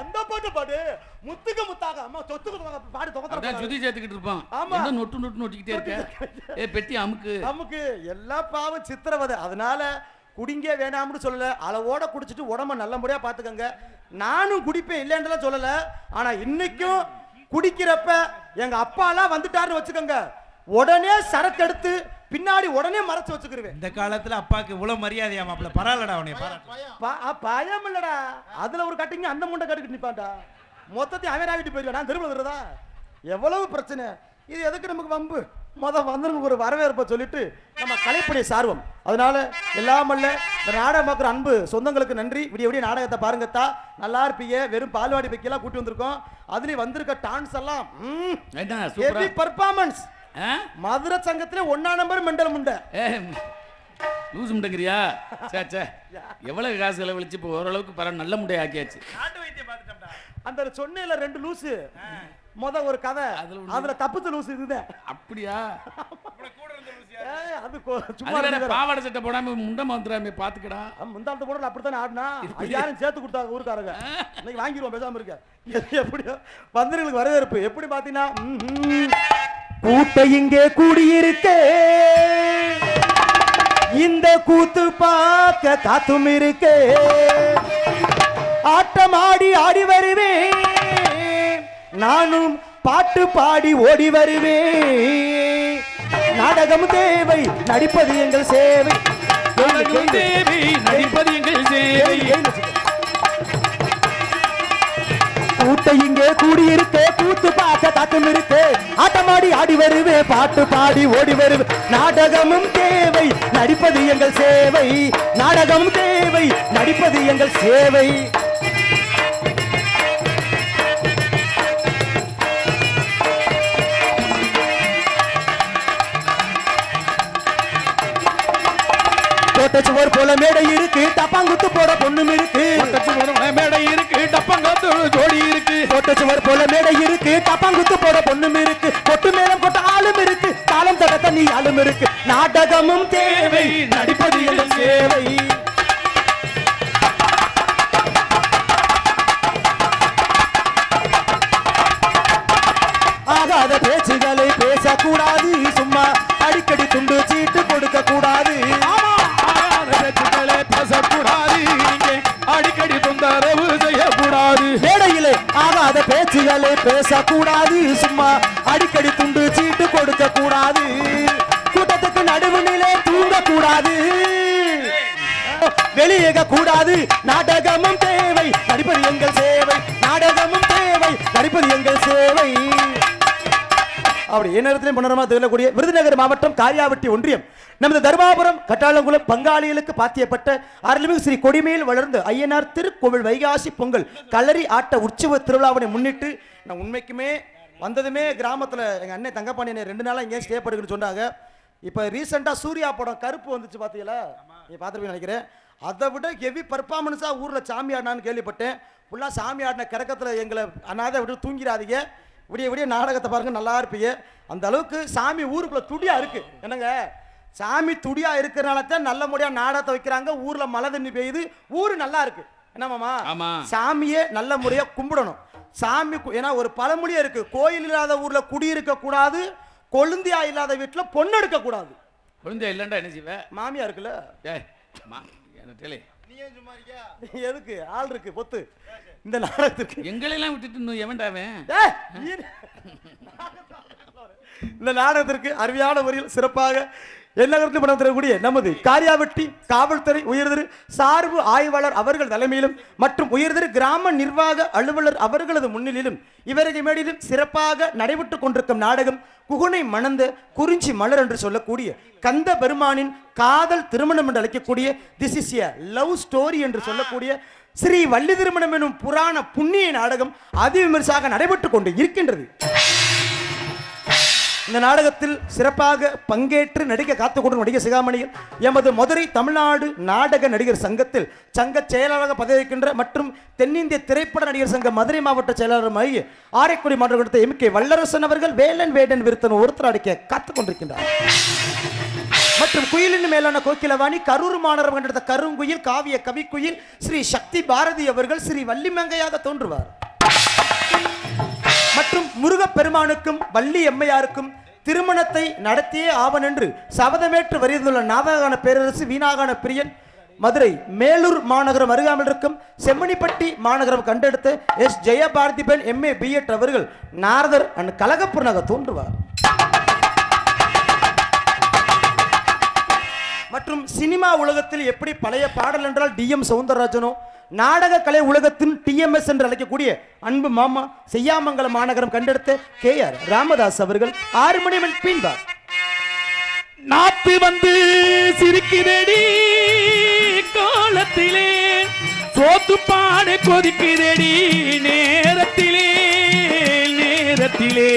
அந்த பாட்டு பாடு முத்துக்கு முத்தாக அம்மா சொத்துக்கு பாடு தொகை
சுத்தி சேர்த்துக்கிட்டு இருப்போம். என்ன நொட்டு நொட்டு நொட்டிக்கிட்டே இருக்க, பெட்டி அமுக்கு
அமுக்கு எல்லா பாவம் சித்திரவதை. அதனால குடிங்க வேணாம்னு சொல்லல, அளவோட குடிச்சிட்டு உடம்ப நல்ல முறையா பாத்துக்கங்க. நானும் குடிப்பேன் இல்லைன்றலாம் சொல்லல. ஆனா இன்னைக்கும் குடிக்கிறப்ப எங்க அப்பாலாம் வந்துட்டாருன்னு வச்சுக்கோங்க, உடனே சரக்கு எடுத்து பின்னாடி உடனே மறைச்சு வச்சுக்கிருவேன்.
இந்த காலத்துல அப்பாக்கு இவ்வளவு மரியாதையா மாப்ள? பரவாயில்லடா, உன்னை
பயம் இல்லடா. அதுல ஒரு கட்டிங்க அந்த முண்டை கட்டிக்கிட்டு நிப்பான்டா, மொத்தத்தையும் அவன் ஆகிட்டு போயிருக்கா. நான் திரும்ப வருதா எவ்வளவு பிரச்சனை. இது எதுக்கு நமக்கு வம்பு? வந்துருங்க ஒரு வரவேற்பை சொல்லிட்டு நம்ம கலைப்படை சார்வம். அதனால எல்லாமல்ல இந்த நாடகம் பார்க்குற அன்பு சொந்தங்களுக்கு நன்றி. விடிய விடிய நாடகத்தை பாருங்கத்தா, நல்லா இருப்பீங்க. வெறும் பால்வாடி பைக்கெல்லாம் கூட்டி வந்திருக்கோம். அதுலயும் வந்திருக்க டான்ஸ் எல்லாம் ஹெவி பர்ஃபார்மன்ஸ். மதுரை சங்கத்துல 1ஆம் நம்பர் மெண்டல் முண்டை.
லூசு முண்டைங்கிறியா? சே சே, எவ்வளவு காசு செலவழிச்சு இப்போ ஓரளவுக்கு பரவாயில்ல, நல்ல முண்டை ஆக்கியாச்சு.
அந்த சொன்னையில 2 லூசு ஒரு கதை, அதுல தப்புத்த லூசு இதுதான்.
அப்படியா?
அது சும்மா
பாவாடை சட்டை போடாம முண்டை மாத்துறாமே பாத்துக்கடா.
முந்தாளத்தை போட அப்படித்தானே ஆடினா, யாரும் சேர்த்து கொடுத்தாங்க ஊருக்காரங்க. இன்னைக்கு வாங்கிடுவோம் பேசாம இருக்க. எப்படியோ வந்தவர்களுக்கு வரவேற்பு எப்படி பாத்தீங்கன்னா, கூட்ட இங்கே கூடியிருக்க இந்த கூத்து பார்க்க காத்தும் இருக்க, ஆட்டம் ஆடி ஆடி வருவேன், நானும் பாட்டு பாடி ஓடி வருவேன். நாடகம் தேவை, நடிப்பது எங்கள் சேவை.
தேவை, நடிப்பது எங்கள் சேவை.
கூட்ட இங்கே கூடியிருக்க கூத்து பார்க்க தாக்கம் இருக்கு, ஆட்டமாடி ஆடி வருவே, பாட்டு பாடி ஓடி வருவே. நாடகமும் தேவை, நடிப்பது எங்கள் சேவை. நாடகமும் தேவை, நடிப்பது எங்கள் சேவை. தோட்டச்சுவர் போல மேடை இருக்கு, டப்பாங்குத்து போட பொண்ணும் இருக்கு.
மேடை இருக்கு, டப்பாங்குத்து ஜோடி இருக்கு.
தோட்டச்சுவர் போல மேடை இருக்கு, டப்பாங்குத்து போட பொண்ணும் இருக்கு. கொட்டு மேளம் கொட்ட ஆளும் இருக்கு, தாளம் தட தண்ணி ஆளும் இருக்கு. நாடகமும் தேவை, நடிப்பது எங்கள் சேவை. ஆகாத பேச்சுகளை பேசக்கூடாது, சும்மா அடிக்கடி துண்டு சீட்டு கொடுக்க கூடாது.
பேசக்கூடாது, அடிக்கடி தொந்தரவு செய்யக்கூடாது.
மேடையிலே ஆகாத பேச்சுகளை பேசக்கூடாது, சும்மா அடிக்கடி துண்டு சீட்டு கொடுக்க கூடாது. கூட்டத்துக்கு நடுவுநிலை தூங்கக்கூடாது, வெளியேக கூடாது. நாடகமும் தேவை, நடிப்பது எங்கள் சேவை. நாடகமும் தேவை, நடிப்பது எங்கள் சேவை. அப்படி நேரத்திலும் பணரமா திகழக்கூடிய விருதுநகர் மாவட்டம் காரியாவட்டி ஒன்றியம் நமது தர்மாபுரம் கட்டாளங்குளம் பங்காளிகளுக்கு பாத்தியப்பட்ட அருள்மிகு ஸ்ரீ கொடிமேல் வளர்ந்து ஐயனார் திருக்கோவில் வைகாசி பொங்கல் களரி ஆட்ட உற்சவ திருவிழாவினை முன்னிட்டு நான் உண்மைக்குமே வந்ததுமே கிராமத்தில் எங்கள் அண்ணன் தங்கப்பாண்டி 2 நாளாக இங்கே ஸ்டே பண்ணுன்னு சொன்னாங்க. இப்போ ரீசெண்டாக சூர்யா படம் கருப்பு வந்துச்சு பார்த்தீங்களா, நீ பார்த்துருப்பீங்க நினைக்கிறேன். அதை விட ஹெவி பர்ஃபார்மன்ஸாக ஊரில் சாமி ஆடினான்னு கேள்விப்பட்டேன். ஃபுல்லாக சாமி ஆடின கிறக்கத்தில் எங்களை அனாதை விட்டு தூங்கிடாதீங்க, விடிய விடிய நாடகத்தை பாருங்க, நல்லா இருப்பீங்க. அந்த அளவுக்கு சாமி ஊருக்குள்ள துடியா இருக்கு. என்னங்க, சாமி துடியா இருக்கிறனால தான் நல்ல முறையாக நாடகத்தை வைக்கிறாங்க. ஊரில் மழை தண்ணி பெய்யுது, ஊரு நல்லா இருக்கு. என்னமாமா, சாமியே நல்ல முறையாக கும்பிடணும். சாமி ஏன்னா ஒரு பழமொழியே இருக்கு, கோயில் இல்லாத ஊரில் குடியிருக்க கூடாது, கொழுந்தியா இல்லாத வீட்டில் பொண்ணு எடுக்க கூடாது.
கொழுந்தியா இல்லைண்டா என்ன செய்வேன்,
மாமியா இருக்குல்ல. எதுக்கு ஆள் இருக்கு பொத்து இந்த நாடகத்திற்கு.
எங்களெல்லாம் விட்டுட்டு எவன்டாவேன்
இந்த நாடகத்திற்கு அருமையான முறையில் சிறப்பாக எல்லாருக்கும் பணம் தரக்கூடிய நமது காரியாவட்டி காவல்துறை உயர்திரு சார்பு ஆய்வாளர் அவர்கள் தலைமையிலும் மற்றும் உயர்திரு கிராம நிர்வாக அலுவலர் அவர்களது முன்னிலையிலும் இவரது மேடையிலும் சிறப்பாக நடைபெற்றுக் கொண்டிருக்கும் நாடகம் குகுனை மணந்த குறிஞ்சி மலர் என்று சொல்லக்கூடிய கந்த பெருமானின் காதல் திருமணம் என்று அழைக்கக்கூடிய this is a love story என்று சொல்லக்கூடிய ஸ்ரீ வள்ளி திருமணம் எனும் புராண புண்ணிய நாடகம் அதிவிமர்சையாக நடைபெற்றுக் கொண்டு இருக்கின்றது. இந்த நாடகத்தில் சிறப்பாக பங்கேற்று நடிக்க காத்துக்கொண்டு நடிகர் சிகாமணியில் எமது மதுரை தமிழ்நாடு நாடக நடிகர் சங்கத்தில் சங்க செயலாளராக பதவிக்கின்ற மற்றும் தென்னிந்திய திரைப்பட நடிகர் சங்க மதுரை மாவட்ட செயலாளர் ஆரைக்குடி மாவட்ட எம் கே வல்லரசன் அவர்கள் வேலன் வேடன் விருத்தன் ஒருத்தர் அடிக்க காத்துக் கொண்டிருக்கின்றார். மற்றும் குயிலின் மேலான கோக்கிலவாணி கரூர் மாநகரம் கண்டெடுத்த கருங்குயில் காவிய கவிக்குயில் ஸ்ரீ சக்தி பாரதி அவர்கள் ஸ்ரீ வள்ளிமங்கையாக தோன்றுவார். மற்றும் முருகப்பெருமானுக்கும் வள்ளி எம்மையாருக்கும் திருமணத்தை நடத்தியே ஆவன் என்று சபதமேற்று வருந்துள்ள நாதகான பேரரசு வீணாகான பிரியன் மதுரை மேலூர் மாநகரம் அருகாமல் இருக்கும் செம்மணிப்பட்டி மாநகரம் கண்டெடுத்த எஸ் ஜெயபாரதிபன் MA B.Ed அவர்கள் நாரதர் அண்ட் கலகப்புறனாக தோன்றுவார். மற்றும் சினிமா உலகத்தில் எப்படி பழைய பாடல் என்றால் DM சவுந்தரராஜனோ, நாடக கலை உலகத்தின் TMS என்று அழைக்கக்கூடிய அன்பு மாமா செய்யாமங்கலம் மாநகரம் கண்டெடுத்த KR ராமதாஸ் அவர்கள் 6 மணி மணி பீன்பார்.
நாத்து வந்து சிரிக்கிறடி காலத்திலே சோத்து பாடு கொதிக்கிறடி நேரத்திலே நேரத்திலே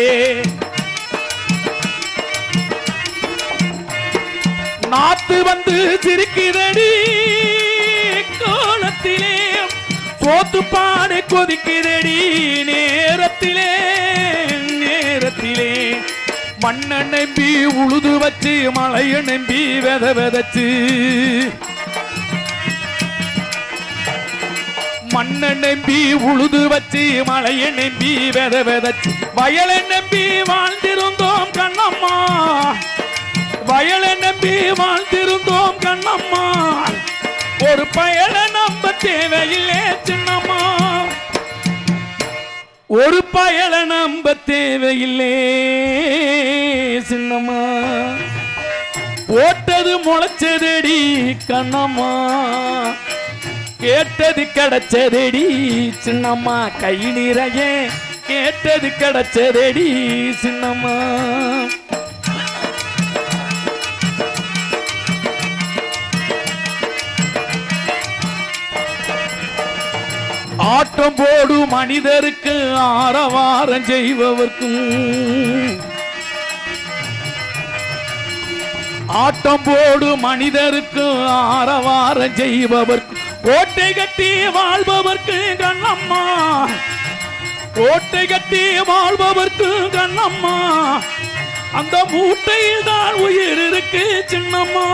நாத்து வந்து சிரிக்கிறடி காலத்திலே சோத்து பாடு கொதிக்கிறடி நேரத்திலே நேரத்திலே மண்ணை நம்பி உழுது வச்சு மழையை நம்பி வெத வெதச்சு மண்ணை நம்பி உழுது வச்சு மழையை நம்பி வெத வெதச்சு வயலை நம்பி வாழ்ந்திருந்தோம் கண்ணம்மா, வயலை நம்பி வாழ்ந்திருந்தோம் கண்ணம்மா, ஒரு பயலை நம்ப தேவையில்லை சின்னம்மா, ஒரு பயலை நம்ப தேவையில்லை சின்னம்மா, போட்டது முளைச்சதடி கண்ணம்மா, கேட்டது கிடைச்சதடி சின்னம்மா, கை நிறைய கேட்டது கிடைச்சதடி சின்னம்மா. ஆட்டம் போடு மனிதருக்கு ஆரவாரம் செய்பவர்க்கும், ஆட்டம் போடு மனிதருக்கு ஆரவாரம் செய்பவர்க்கும், கோட்டை கட்டி வாழ்பவர்க்கு கண்ணம்மா, கோட்டை கட்டி வாழ்பவர்க்கு கண்ணம்மா, அந்த மூட்டையில் தான் உயிர் இருக்கு சின்னம்மா,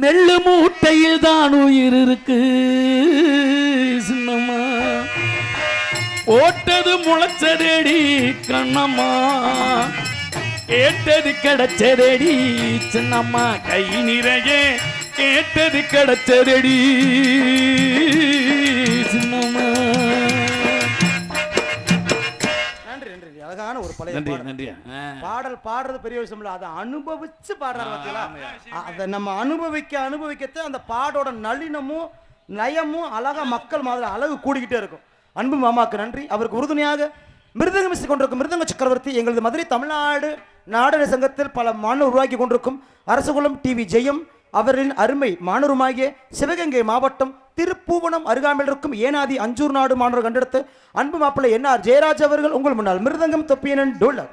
நெல்லு மூட்டையில் தான் உயிர் இருக்கு சின்னம்மா, ஓட்டது முளைச்சதேடி கண்ணம்மா, கேட்டது கிடைச்சதேடி சின்னம்மா, கை நிறைய கேட்டது கிடைச்சதேடி சின்னம்மா.
அழகான ஒரு பழைய பாடல் பாடுறது பெரிய விஷயம் இல்ல, அதை அனுபவிச்சு பாடுறாரு. அதை நம்ம அனுபவிக்கத்தான் அந்த பாடோட நளினமும் நயமும் அழகா மக்கள் மாதிரி அழகு கூடிக்கிட்டே இருக்கும். அன்பு மாமாக்கு நன்றி. அவருக்கு உறுதுணையாக மிருதங்கம் வீசிக் கொண்டிருக்கும் மிருதங்க சக்கரவர்த்தி எங்களது மதுரை தமிழ்நாடு நாடக சங்கத்தில் பல மாணவர் உருவாக்கி கொண்டிருக்கும் அரசகுலம் டிவி ஜெயம் அவரின் அருமை மாணவருமாகிய சிவகங்கை மாவட்டம் திருப்பூவனம் அருகாமையில் இருக்கும் ஏனாதி அஞ்சூர் நாடு மாணவர் கண்டெடுத்து அன்பு மாப்பிள்ளை NR ஜெயராஜ் அவர்கள் உங்கள் முன்னால் மிருதங்கம் தொப்பியனன் டோலர்.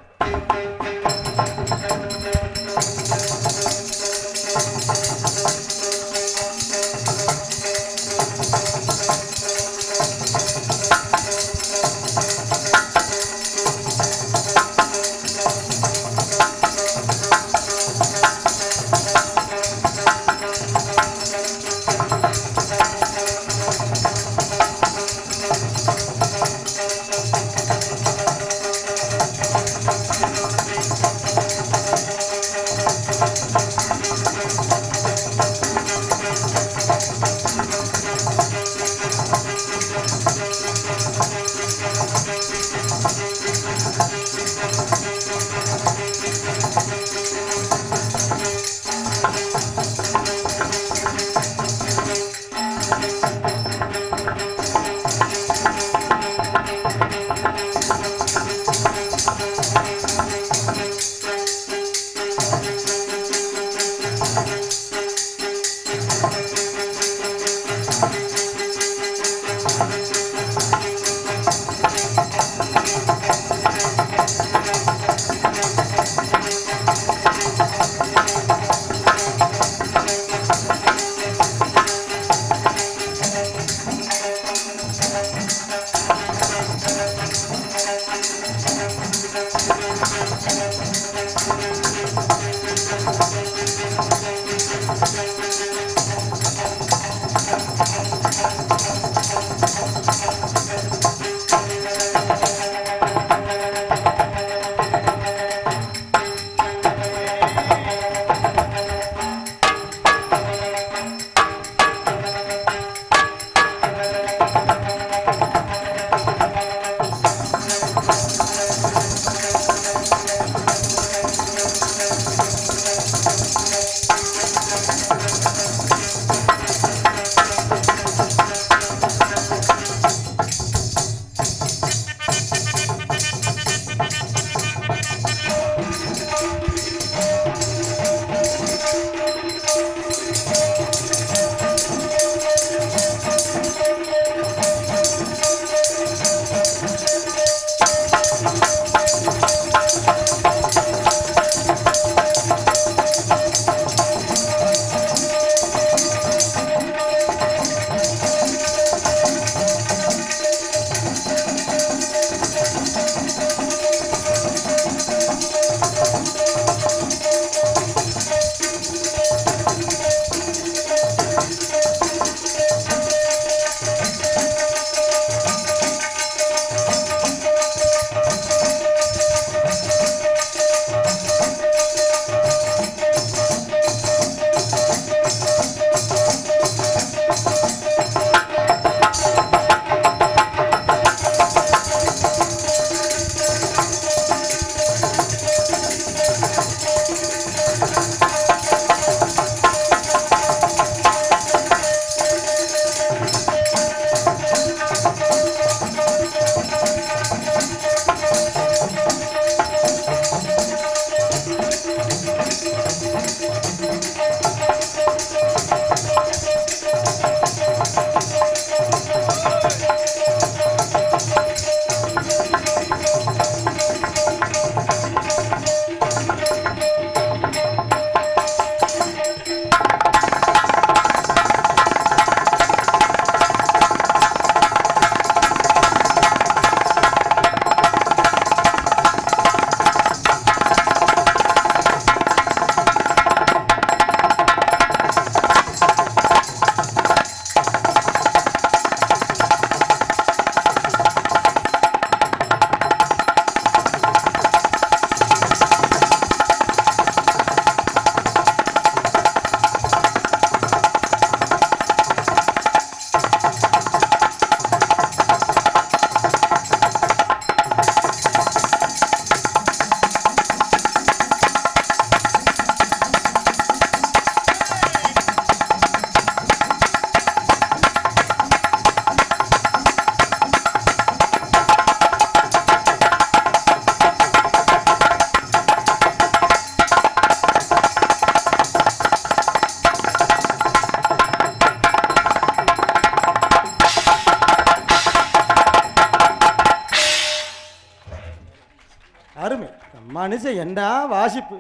அருமை மனுஷன் என்ன வாசிப்பு.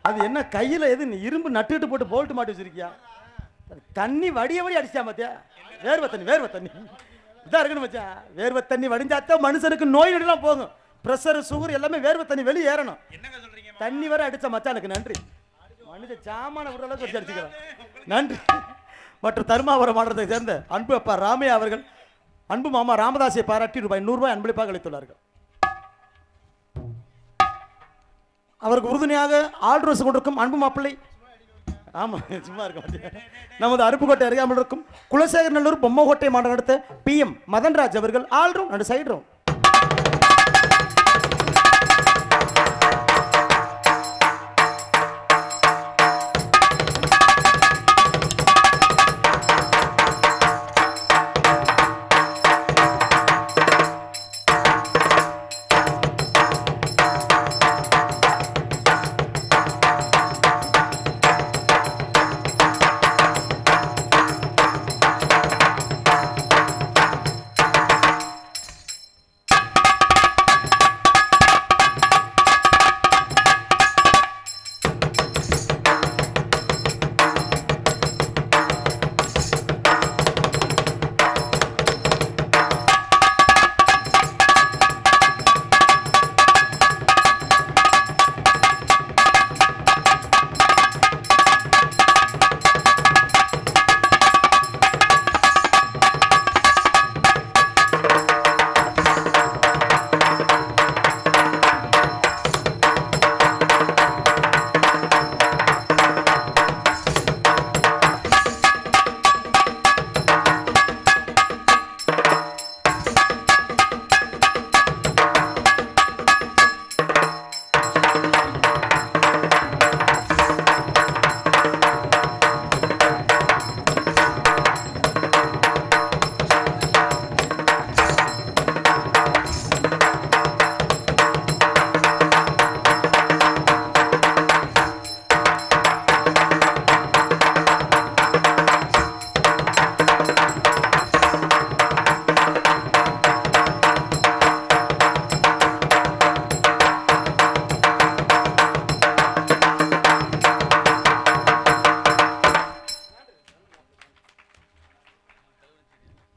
அது என்ன கையில் எது நீ இரும்பு நட்டுட்டு போட்டு போல்ட்டு மாட்டி வச்சிருக்கியா? தண்ணி வடிய வடி அடிச்சா பார்த்தியா? வேர்வை தண்ணி இதாக இருக்கணும் மச்சான். வேர்வை தண்ணி வடிஞ்சாத்தான் மனுஷனுக்கு நோய் நொடிலாம் போகும். ப்ரெஷர் சுகர் எல்லாமே வேர்வை தண்ணி வெளியே ஏறணும். தண்ணி வர அடித்த மச்சானுக்கு நன்றி. மனுஷன் சாமான ஒரு அளவுக்கு வச்சு அடிச்சுக்கலாம். நன்றி. மற்றும் தருமாபுரம் மாவட்டத்தை சேர்ந்த அன்பு அப்பா ராமையா அவர்கள் அன்பு மாமா ராமதாஸை பாராட்டி ரூபாய் 100 அன்பளிப்பாக அளித்துள்ளார்கள். அவருக்கு உறுதுணையாக ஆல்ரோஸ் கொண்டிருக்கும் அன்பு மாப்பிள்ளை, ஆமாம் சும்மா இருக்க நமது அருப்புக்கோட்டை அருகாமல் இருக்கும் குலசேகர் நல்லூர் பொம்மக்கோட்டை மாவட்டம் அடுத்த PM மதன்ராஜ் அவர்கள் ஆல்ரூம் அண்ட் சைட் ரூம்.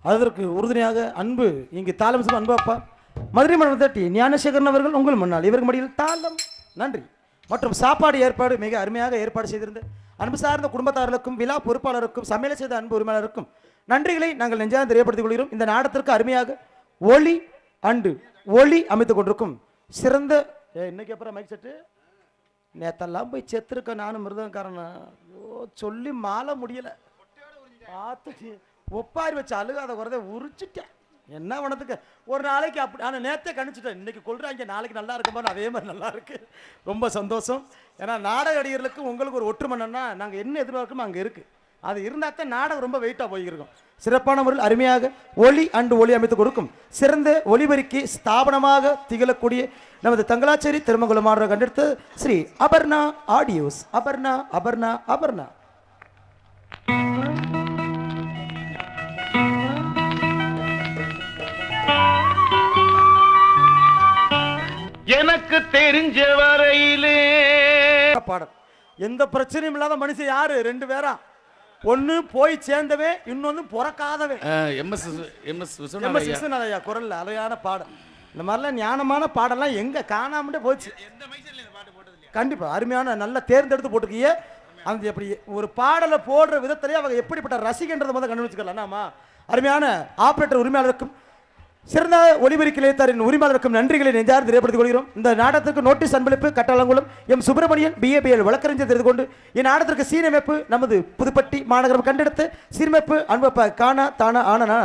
அதற்கு உறுதுணையாக அன்பு இங்கு தாளம் சும அன்பு அப்பா மதுரை மண்டலம் தட்டி ஞானசேகரன் அவர்கள் உங்கள் முன்னால் இவருக்கு மடியில் தாளம். நன்றி. மற்றும் சாப்பாடு ஏற்பாடு மிக அருமையாக ஏற்பாடு செய்திருந்த அன்பு சார்ந்த குடும்பத்தார்களுக்கும் விழா பொறுப்பாளருக்கும் சமையல் செய்த அன்பு உரிமையாளருக்கும் நன்றிகளை நாங்கள் நெஞ்சாக தெரியப்படுத்திக் கொள்கிறோம். இந்த நாடத்திற்கு அருமையாக ஒளி அமைத்துக் கொண்டிருக்கும் சிறந்த இன்னைக்கு அப்புறம் மைக் செட்டு நேத்தெல்லாம் போய் செத்துருக்க நானும் மிருதங்காரனா சொல்லி மாலை முடியலை பார்த்து ஒப்பாரி வச்சு அழுகாத குறதை உரிச்சிட்டேன். என்ன பண்ணதுக்கு ஒரு நாளைக்கு அப்படி ஆனால் நேற்றே கணிச்சிட்டேன். இன்னைக்கு கொள்றாங்க நாளைக்கு நல்லா இருக்கும்போது அதே மாதிரி நல்லா இருக்கு. ரொம்ப சந்தோஷம். ஏன்னா நாடக நடிகர்களுக்கு உங்களுக்கு ஒரு ஒற்றுமைன்னா நாங்கள் என்ன எதிர்பார்க்கமோ அங்கே இருக்கு. அது இருந்தால் தான் நாடகம் ரொம்ப வெயிட்டாக போயிருக்கோம். சிறப்பான முறையில் அருமையாக ஒளி அமைத்து கொடுக்கும் சிறந்த ஒளிபெருக்கி ஸ்தாபனமாக திகழக்கூடிய நமது தங்களாச்சேரி திருமங்குளம் மாவட்ட கண்டெடுத்து ஸ்ரீ அபர்ணா ஆடியோஸ். அபர்ணா
எனக்கு தெரிஞ்ச வரையிலே
பாடம். எந்த பிரச்சனையும் இல்லாத மனுஷன் யாரு? 2 பேரா. ஒன்னு போய் சேர்ந்தவே, இன்னொன்னு பிறக்காதவே. விஸ்வநாதையா குரல்ல அழகான பாடம். இந்த மாதிரிலாம் ஞானமான பாடம்லாம் எங்க காணாமட்டே போச்சு. கண்டிப்பா அருமையான நல்ல தேர்ந்தெடுத்து போட்டுக்கிய அந்த எப்படி ஒரு பாடலை போடுற விதத்திலேயே அவங்க எப்படிப்பட்ட ரசிகன்றதை முதல் கண்டுபிடிச்சுக்கலாம். அருமையான ஆபரேட்டர் உரிமையாளருக்கும் சிறந்த ஒலிபெருக்கி நிலையத்தாரின் உரிமையாளருக்கும் நன்றிகளை நெஞ்சார்ந்து தெரியப்படுத்திக் கொள்கிறோம். இந்த நாடகத்திற்கு நோட்டீஸ் அன்பளிப்பு கட்டாளங்குளம் எம் சுப்பிரமணியன் BABL வழக்கறிஞர் தெரிந்து கொண்டு இந்நாடகத்திற்கு சீனமைப்பு நமது புதுப்பட்டி மாநகரம் கண்டெடுத்து சீர்மைப்பு அன்பப்ப காணா தானா ஆனா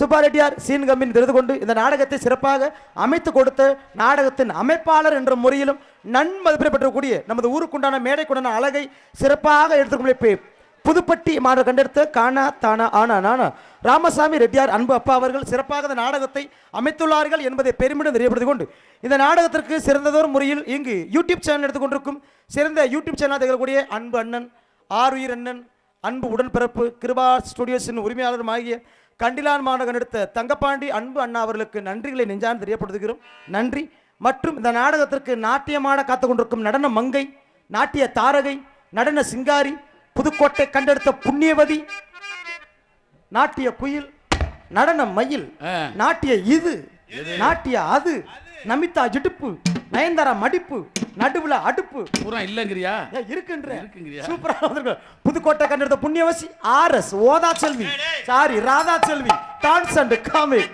சுப்பாரெட்டியார் சீன் கம்பின் தெரிந்து கொண்டு இந்த நாடகத்தை சிறப்பாக அமைத்து கொடுத்த நாடகத்தின் அமைப்பாளர் என்ற முறையிலும் நன்மதிப்பை பெற்றக்கூடிய நமது ஊருக்குண்டான மேடைக்குண்டான அழகை சிறப்பாக எடுத்துக்கொள்ள புதுப்பட்டி மாநகர கண்டெடுத்த காணா தானா ஆனா ராமசாமி ரெட்டியார் அன்பு அப்பா அவர்கள் சிறப்பாக இந்த நாடகத்தை அமைத்துள்ளார்கள் என்பதை பெருமிடம் தெரியப்படுத்திக் கொண்டு இந்த நாடகத்திற்கு சிறந்ததொரு முறையில் இங்கு யூடியூப் சேனல் எடுத்துக்கொண்டிருக்கும் சிறந்த யூடியூப் சேனல் திகழக்கூடிய அன்பு அண்ணன் ஆருயிர் அண்ணன் அன்பு உடன்பிறப்பு கிருபா ஸ்டுடியோஸின் உரிமையாளரும் ஆகிய கண்டிலான் மாநகரம் எடுத்த தங்கப்பாண்டி அன்பு அண்ணா அவர்களுக்கு நன்றிகளை நெஞ்சான் தெரியப்படுத்துகிறோம். நன்றி. மற்றும் இந்த நாடகத்திற்கு நாட்டியமாட காத்து கொண்டிருக்கும் நடன மங்கை, நாட்டிய தாரகை, நடன சிங்காரி, புதுக்கோட்டை கண்டெடுத்த புண்ணியவதி, நாட்டிய குயில், நடன மயில், நாட்டிய இது, நாட்டிய அது, நமிதா ஜிடுப்பு, நயன்தாரா மடிப்பு, நடுவுல அடுப்பு
பூரா இல்லங்கிறியா?
இருக்குன்ற
இருக்குங்கிறியா?
சூப்பரா வந்திருக்கு. புதுக்கோட்டை கண்டெடுத்த புண்ணியவசி ஆர்எஸ் ஓதா Selvi, sorry Radha Selvi, dance and comic.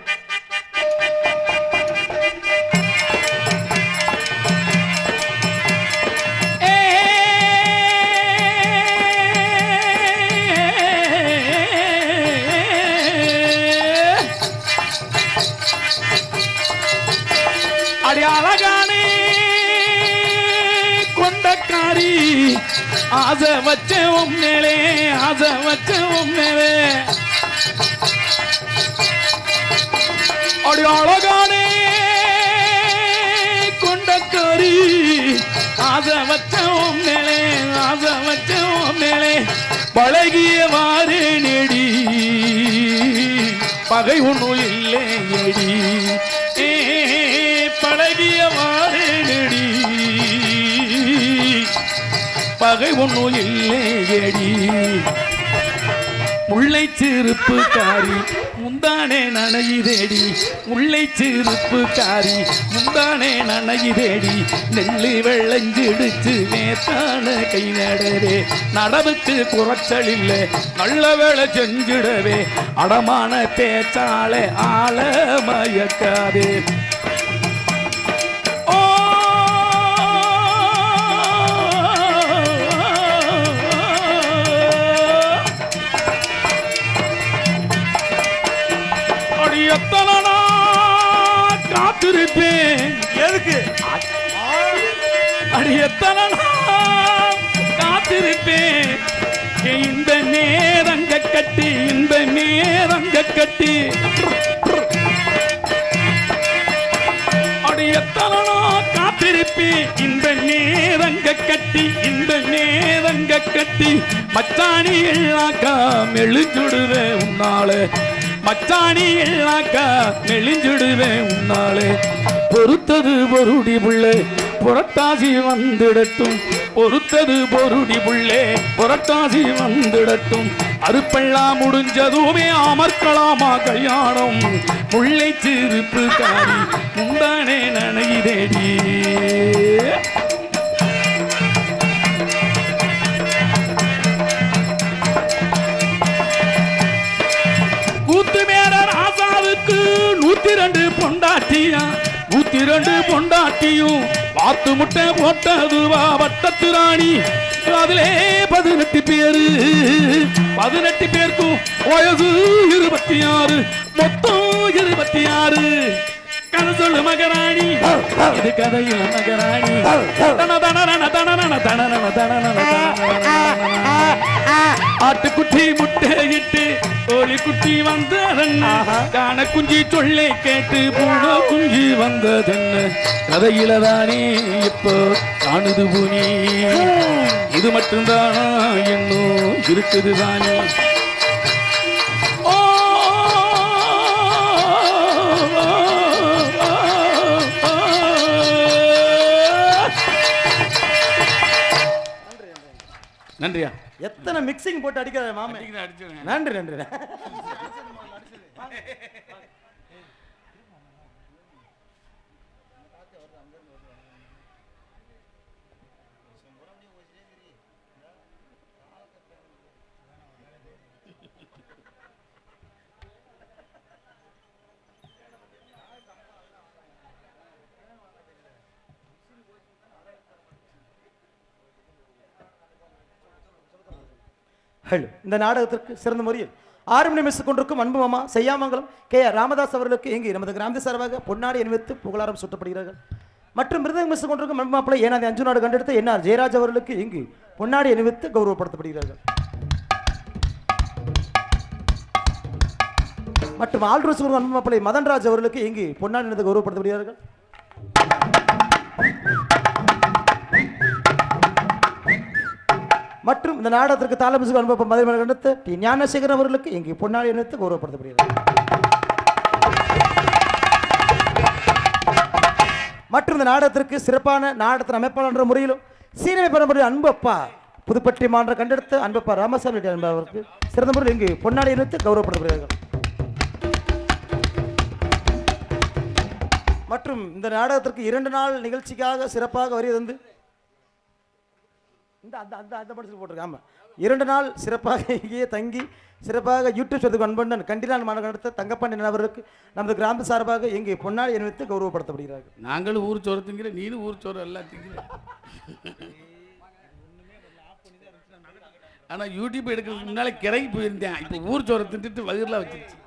அழகானே கொண்டக்காரி, ஆசை வச்ச உம்மேலே, ஆசை வச்ச உம்மேலே. அழகானே கொண்டக்காரி, ஆசை வச்ச உம்மேலே, ஆசை வச்ச உம்மேலே. பழகிய வாரே நெடி, பகை ஒன்றும் இல்லை எடி. பழகிய வாரே நெடி, பகை ஒன்றும் இல்லை எடி. முல்லை சிறுப்பு காரி முந்தானே நனையுதேடி, முல்லை சிறுப்பு காரி முந்தானே நனையுதேடி. நெல்லு வெள்ளஞ்சிடுச்சு நேத்தான கை நடவே, நடவுக்கு குறைச்சல் இல்லை நல்ல வேலை செஞ்சிடவே. அடமான பேச்சாலே ஆள மயக்காதே. காத்திருப்பேன்
எதுக்கு?
அடி எத்தனை காத்திருப்பேன் இந்த நேரங்க கட்டி, இந்த நேரங்க கட்டி. அடி எத்தனை காத்திருப்பேன் இந்த நேரங்க கட்டி, இந்த நேரங்க கட்டி. மச்சாணி எல்லாக்கா மெழுஞ்சுடுவேன் உன்னாலே, மச்சாணி எல்லாக்கா மெலிஞ்சுடுவேன் உன்னாலே. பொறுத்தது பொருடி புள்ளே புரட்டாசி வந்துடட்டும், பொறுத்தது பொருடி புள்ளே புரட்டாசி வந்துடட்டும். அறுப்பெல்லாம் முடிஞ்சதுமே அமர்க்கலாமா கல்யாணம். முல்லை சிறுப்பு காரி முந்தானே நனையுதேடி. ஆசாவுக்கு 102 பொண்டாட்டியா, 102 பொண்டாட்டியும் வாத்து முட்டை போட்டதுவா வட்டத்து ராணி. அதிலே 18 பேரு, 18 பேருக்கும் வயசு 26, மொத்தம் 26. கதை சொல்லு மகராணி, இது கதையில மகராணி. ஆட்டுக்குட்டி முட்டையிட்டு கோழி குட்டி வந்ததென்ன, காண குஞ்சி சொல்லை கேட்டு பூன குஞ்சி வந்ததென்ன. கதையில தானே இப்போ காணுது பூனி, இது மட்டும்தானா இன்னும் இருக்குது தானே. நன்றியா.
எத்தனை மிக்சிங் போட்டு அடிக்காத மாமே. நன்றி நன்றி. ஹலோ, இந்த நாடகத்திற்கு சிறந்த முறையில் 6 மணி மிஸ் கொண்டிருக்கும் அன்பு மாமா செய்யாமங்கலம் கே.ஆர். ராமதாஸ் அவர்களுக்கு இங்கு நமது கிராம சார்பாக பொன்னாடி அணிவித்து புகழாரம் சூட்டப்படுகிறார்கள். மற்றும் மிருதங்க மிஸ் கொண்டிருக்கும் அன்பு மாப்பிள்ளை ஏனாதி 5 நாடு கண்டெடுத்த என்.ஆர். ஜெயராஜ் அவர்களுக்கு இங்கு பொன்னாடி அணிவித்து கௌரவப்படுத்தப்படுகிறார்கள். மற்றும் ஆல்ரோஸ் அன்பு மாப்பிள்ளை மதன்ராஜ் அவர்களுக்கு இங்கு பொன்னாடி அணிவித்து கௌரவப்படுத்தப்படுகிறார்கள். மற்றும் இந்த நாடகத்திற்கு தாளமிசு அனுபவம் மதுரை கண்டத்து டி ஞானசேகரன் அவர்களுக்கு இங்கு பொன்னாடி அணிவித்து கௌரவப்படுத்தப்படுகிறது. மற்றும் இந்த நாடகத்திற்கு சிறப்பான நாடகத்தின் அமைப்பாளர் என்ற முறையிலும் சீனமைப்பாளர் முறையில் அன்பு அப்பா புதுப்பட்டி மாநில கண்டெடுத்த அன்பப்பா ராமசாமி ரெட்டி என்பவருக்கு சிறந்த முறையில் இங்கு பொன்னாடை இணைத்து கௌரவப்படுத்தப்படுகிறார்கள். மற்றும் இந்த நாடகத்திற்கு 2 நாள் நிகழ்ச்சிக்காக சிறப்பாக வரி வந்து அந்த படத்தில் போட்டிருக்காங்க. ஆமாம், 2 நாள் சிறப்பாக இங்கேயே தங்கி சிறப்பாக யூடியூப் சேர்த்துக்கு அன்பண்ணன் கண்டிலான் மாநகர நடத்த தங்கப்பாண்டியன் அவர்களுக்கு நமது கிராம சார்பாக இங்கே பொன்னாடை அணிவித்து கௌரவப்படுத்தப்படுகிறார்கள்.
நாங்களும் ஊர் சோறு திங்கிற, நீனும் ஊர் சோறு எல்லாம் திங்கிற. ஆனால் யூடியூப் எடுக்கிறதுக்கு முன்னாலே கிறங்கி போயிருந்தேன். இப்போ ஊர் சோறை தின்ட்டு வயிறுலாம் வச்சிருச்சு.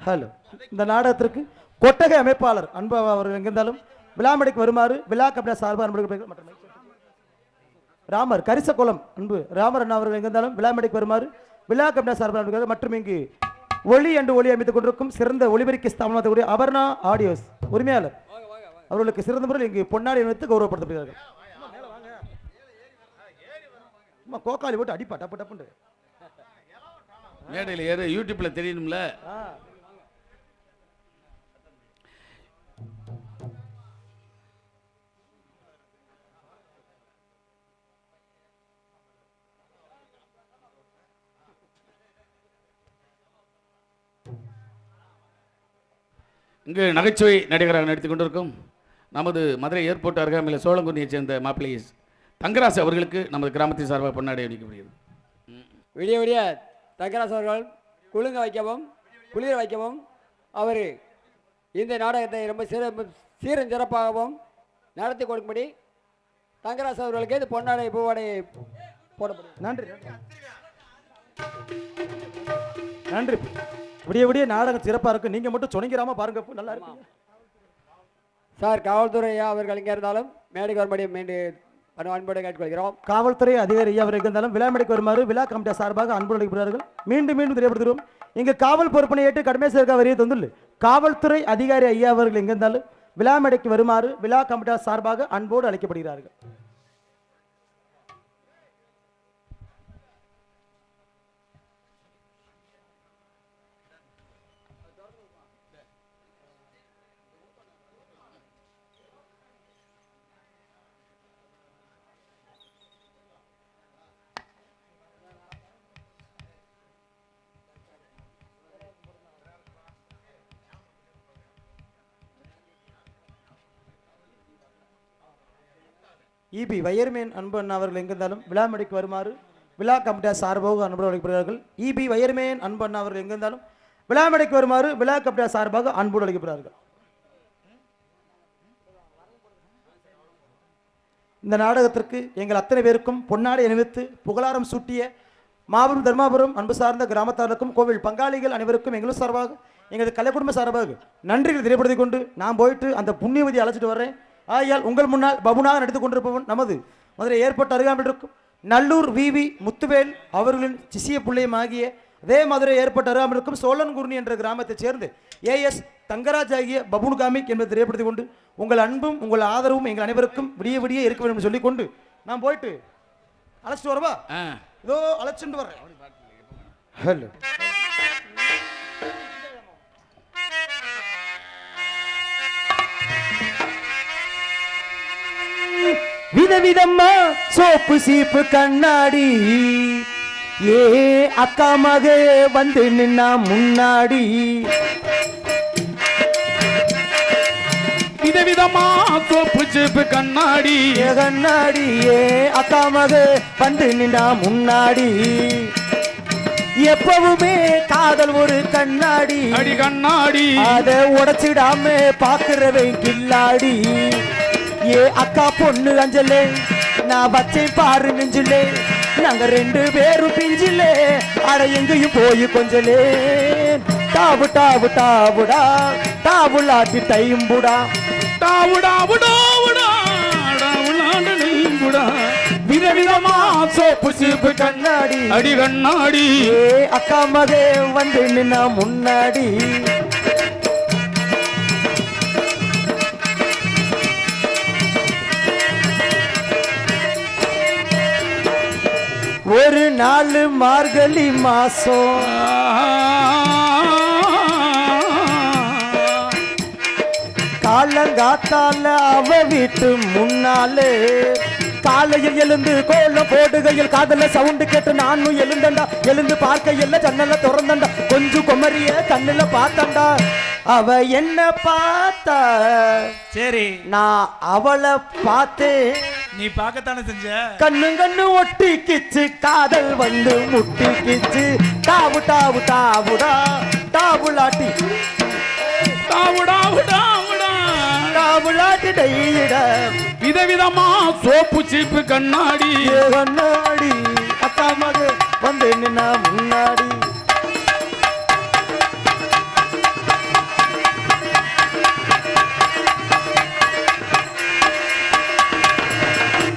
ஹலோ, இந்த நாடகத்திற்கு கொட்டகை அமைப்பாளர் அன்பு அவர்கள் எங்கிருந்தாலும் விழாமடைக்கு வருமாறு விழா கபிலா சார்பாக அன்பு ராமர் கரிசகுளம் அன்பு ராமர் அண்ணா அவர்கள் எங்கிருந்தாலும் விழாமடைக்கு வருமாறு விழா கபிலா சார்பாக மற்றும் இங்கு ஒளி என்று ஒளி அமைத்துக் கொண்டிருக்கும் சிறந்த ஒளிபெருக்கி ஸ்தாபனத்துக்குரிய அபர்ணா ஆடியோஸ் உரிமையாளர் அவர்களுக்கு சிறந்த முறையில் இங்கு பொன்னாடி அணிவித்து கௌரவப்படுத்தப்படுகிறார்கள். கோக்காளி போட்டு அடிப்பா டப்பு டப்புண்டு
மேடையில் ஏற யூடியூப்ல தெரியணும்ல. இங்கு நகைச்சுவை நடிகராக நடித்துக் கொண்டிருக்கும் நமது மதுரை ஏர்போர்ட் அருகாமையில் சோழங்குன்னியைச் சேர்ந்த மாப்பிள்ளை தங்கராசு அவர்களுக்கு நமது கிராமத்தின் சார்பாக பொன்னாடை அணிக்கப்படுகிறது.
விடிய விடிய தங்கராசு அவர்கள் குலுங்க வைக்கவும் குளிர வைக்கவும் அவர் இந்த நாடகத்தை ரொம்ப சீரும் சிறப்பாகவும் நடத்தி கொடுக்கும்படி தங்கராசு அவர்களுக்கு இது பொன்னாடை பூவாடை போடப்படும்.
நன்றி நன்றி. விடிய விடிய நாடகம் சிறப்பாக இருக்கு. நீங்க மட்டும் சொன்னீங்கிறாம பாருங்க, நல்லா இருக்கு
சார். காவல்துறை அவர்கள் இங்கே இருந்தாலும் மேடைக்கு வரும்படி மீண்டும் அன்போடு கேட்டுக்கொள்கிறோம்.
காவல்துறை அதிகாரி ஐயா அவர்கள் இருந்தாலும் விழா மேடைக்கு வருமாறு விழா கமிட்டி சார்பாக அன்பு நடைபெறுகிறார்கள். மீண்டும் மீண்டும் தெரியப்படுத்துகிறோம், இங்கு காவல் பொறுப்பினை ஏற்று கடுமையாக சேர்க்க வரியை தந்துள்ளு காவல்துறை அதிகாரி ஐயா அவர்கள் எங்கிருந்தாலும் விழா மேடைக்கு வருமாறு விழா கமிட்டி சார்பாக அன்போடு அழைக்கப்படுகிறார்கள். இபி வயர்மேன் அன்பு அண்ணா அவர்கள் எங்கிருந்தாலும் விழா மேடைக்கு வருமாறு விழா கமிட்டி சார்பாக அன்பு அழைக்கப்படுகிறார்கள். இபி வயர்மேன் அன்பு அண்ணா அவர்கள் எங்கிருந்தாலும் விழா மேடைக்கு வருமாறு விழா கமிட்டி சார்பாக அன்போடு அழைக்கப்படுகிறார்கள். இந்த நாடகத்திற்கு எங்கள் அத்தனை பேருக்கும் பொன்னாடை அணிவித்து புகழாரம் சூட்டிய மாபெரும் தர்மாபுரம் அன்பு சார்ந்த கிராமத்தாருக்கும் கோவில் பங்காளிகள் அனைவருக்கும் எங்களும் சார்பாக எங்களது கலை குடும்ப சார்பாக நன்றிகள் தெரியப்படுத்திக் கொண்டு நான் போயிட்டு அந்த புண்ணியவதியை அழைச்சிட்டு வர்றேன். ஆகையால் உங்கள் முன்னால் பபுனாக நடித்துக் கொண்டிருப்பவன் நமது மதுரை ஏர்போர்ட் அருகாமையில் இருக்கும் நல்லூர் விவி முத்துவேல் அவர்களின் சிசிய பிள்ளையும் ஆகிய அதே மதுரை ஏர்போர்ட் அருகாமையில் இருக்கும் சோழன்குர்ணி என்ற கிராமத்தைச் சேர்ந்து ஏஎஸ் தங்கராஜ் ஆகிய பபுன் காமிக் என்பதை தெரியப்படுத்திக் கொண்டு உங்கள் அன்பும் உங்கள் ஆதரவும் எங்கள் அனைவருக்கும் விடிய விடிய இருக்க வேண்டும் சொல்லிக் கொண்டு நான் போயிட்டு அழைச்சிட்டு வரவா? இதோ அழைச்சிட்டு வர்றேன். ஹலோ, விதவிதம்மா சோப்பு சீப்பு கண்ணாடி ஏ அக்கா மக வந்து நின்னா முன்னாடி
விதவிதமா சோப்பு சீப்பு கண்ணாடி
கண்ணாடி ஏ அக்கா மக வந்து நின்னா முன்னாடி எப்பவுமே காதல் ஒரு கண்ணாடி
அடி கண்ணாடி
அதை உடைச்சிடாம பாக்குறவன் கில்லாடி ஏ அக்கா பொண்ணு அஞ்சலே நான் வச்சை பாரு நெஞ்சிலே நாங்க 2 பேரும் பிஞ்சிலே அட எங்கேயும் போய் கொஞ்சலே டாவு டாவு டாவுடா டாவுலாட்டி டைம்புடா
டாவுடா டாவுடா டாவுலாண்ட நீங்குடா விதவிதமா சோப்பு சீப்பு
கண்ணாடி
அடி கண்ணாடி
ஏ அக்கா மகே வந்து நின்னா முன்னாடி ஒரு நாள் மார்கழி மாசம் காலங்காத்தால அவ வீட்டு முன்னாலே காலையில் எழுந்து கோலம் போடுகையில் காதல சவுண்டு கேட்டு நானும் எழுந்தண்டா எழுந்து பார்க்கையில ஜன்னல திறந்தண்டா கொஞ்சம் குமரிய கண்ணுல பார்த்தண்டா அவ என்ன பார்த்தா
சரி
நான் அவளை பார்த்தேன்
நீ பார்க்கத்தானே செஞ்ச
கண்ணு கண்ணு ஒட்டிக்கிச்சு காதல் வந்து முட்டிக்கிச்சு டாவு டாவு டாவுடா டாவுலாட்டி டாவுலாட்டி டையிட
விதவிதமா சோப்பு சீப்பு கண்ணாடி
கண்ணாடி அக்கா மக வந்து நின்னா முன்னாடி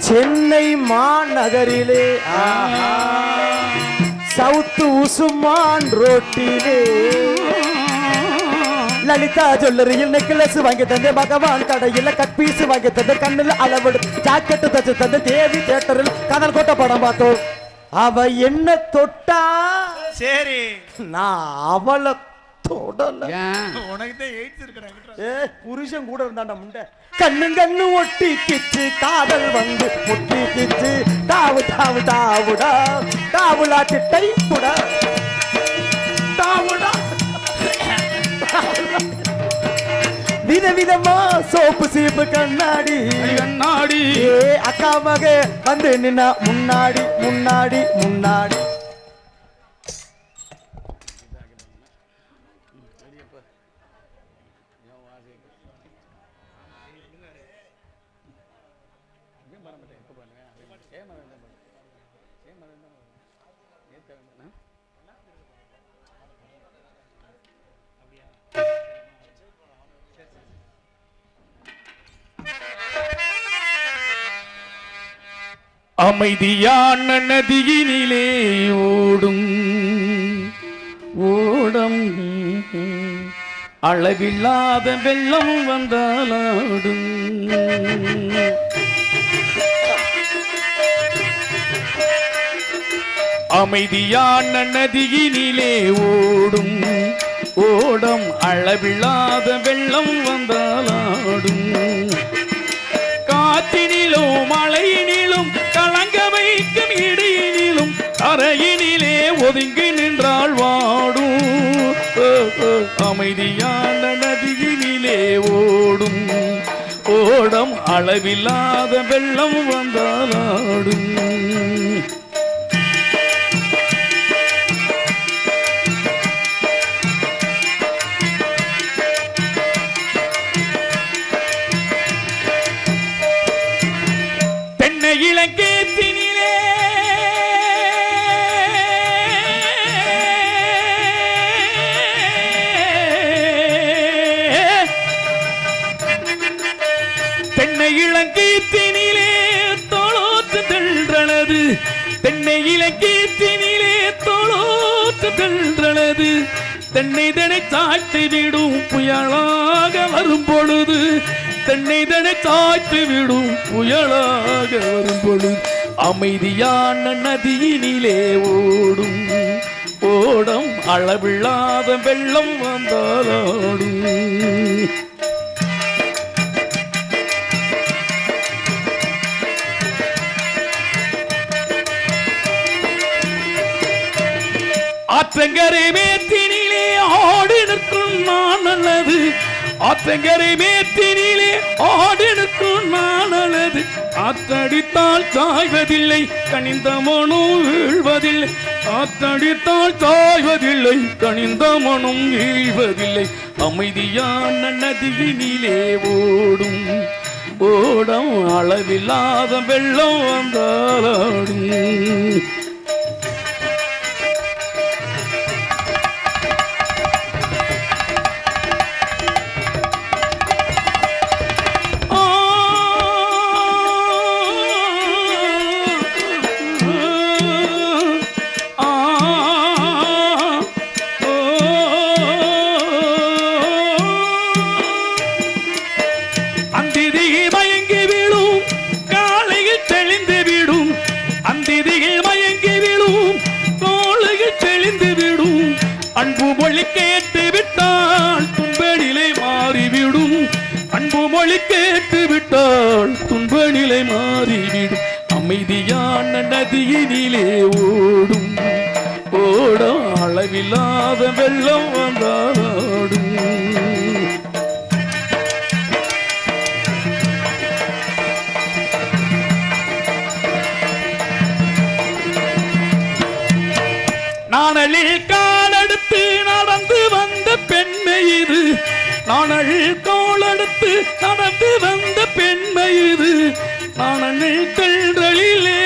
சென்னை மாநகரிலே சவுத் உசுமான் ரோட்டிலே லலிதா ஜுவல்லரியில் நெக்லஸ் வாங்கி தந்து பகவான் கடையில் கட் பீஸ் வாங்கி தந்து கண்ணில் அளவெடு ஜாக்கெட்டு தச்சு தந்து தேவி தியேட்டரில் கதல் கோட்ட படம் பார்த்தோம் அவ என்ன தொட்டா
சரி
நான் அவளை தொடல
உனக்கு தான் எய்ட்ஸ் இருக்கடா
புருஷன் கூட இருந்தாண்டா முண்டை கண்ணு கண்ணு ஒட்டி கிச்சு காதல் வந்து முட்டி கிச்சு தாவு தாவு தாவுடா தாவுலா திட்டை கூட தாவுடா விதவிதமா சோப்பு சீப்பு கண்ணாடி
கண்ணாடி
அக்கா மக வந்து நின்னா முன்னாடி முன்னாடி முன்னாடி
அமைதியான நதியினிலே ஓடும் ஓடம் அளவில்லாத வெள்ளம் வந்தாலாடும் அமைதியான நதியினிலே ஓடும் ஓடம் அளவில்லாத வெள்ளம் வந்தாலாடும் காற்றினிலும் மழையினிலும் கலங்க வைக்கும் இடியினிலும் கரையினிலே ஒதுங்கி நின்றால் வாடும் அமைதியான நதியினிலே ஓடும் ஓடம் அளவில்லாத வெள்ளம் வந்தாலாடும் இலங்கேத்தினிலே தென்னை இலங்கேத்தினிலே தோளோத்து தென்றனது தென்னை இலங்கேத்தினிலே தோளோத்து தென்றனது தென்னை தனை சாய்த்து விடும் புயலாக வரும் பொழுது தென்னை தனை சாய்த்து விடும் புயலாக வரும் பொழுது அமைதியான நதியினிலே ஓடும் ஓடம் அளவில்லாத வெள்ளம் வந்தாலாடும் ஆற்றங்கரை மேத்தினிலே ஆடி நிற்கும் நான் நல்லது ஆற்றங்கரை மேத்தினிலே ஆடி நிற்கும் நான் நல்லது ஆற்றடித்தால் சாய்வதில்லை கனிந்த மனம் வீழ்வதில்லை ஆற்றடித்தால் சாய்வதில்லை கனிந்த மனம் வீழ்வதில்லை அமைதியான நதியினிலே ஓடும் ஓடம் அளவில்லாத வெள்ளம் வந்தாலாடும் அந்திதியில் மயங்கி வந்தால் துன்ப நிலை மாறிவிடும் அமைதியான நதியினிலே ஓடும் ஓட அளவில்லாத வெள்ளம் வந்தாடும் நாணலில் காலெடுத்து நடந்து வந்த பெண்மை இது நாணலில் காலெடுத்து நடந்து வந்த பெண்மை இது நாணலில் தள்ளிலே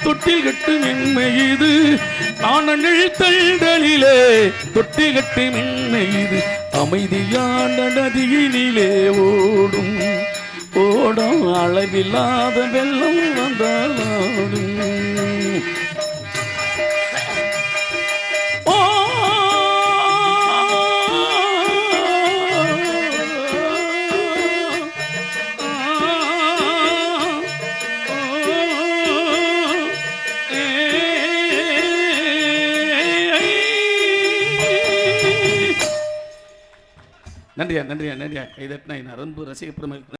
தொட்டில் கட்டு மென்மை இது நாணலில் தள்ளிலே தொட்டில் கட்டு மென்மை இது அமைதியான நதியினிலே ஓடும் ஓடும் அளவில்லாத வெள்ளம் வந்தாடும் நன்றியா நன்றியா நன்றியா கைதட்டினா என் அன்பு ரசிக பெருமை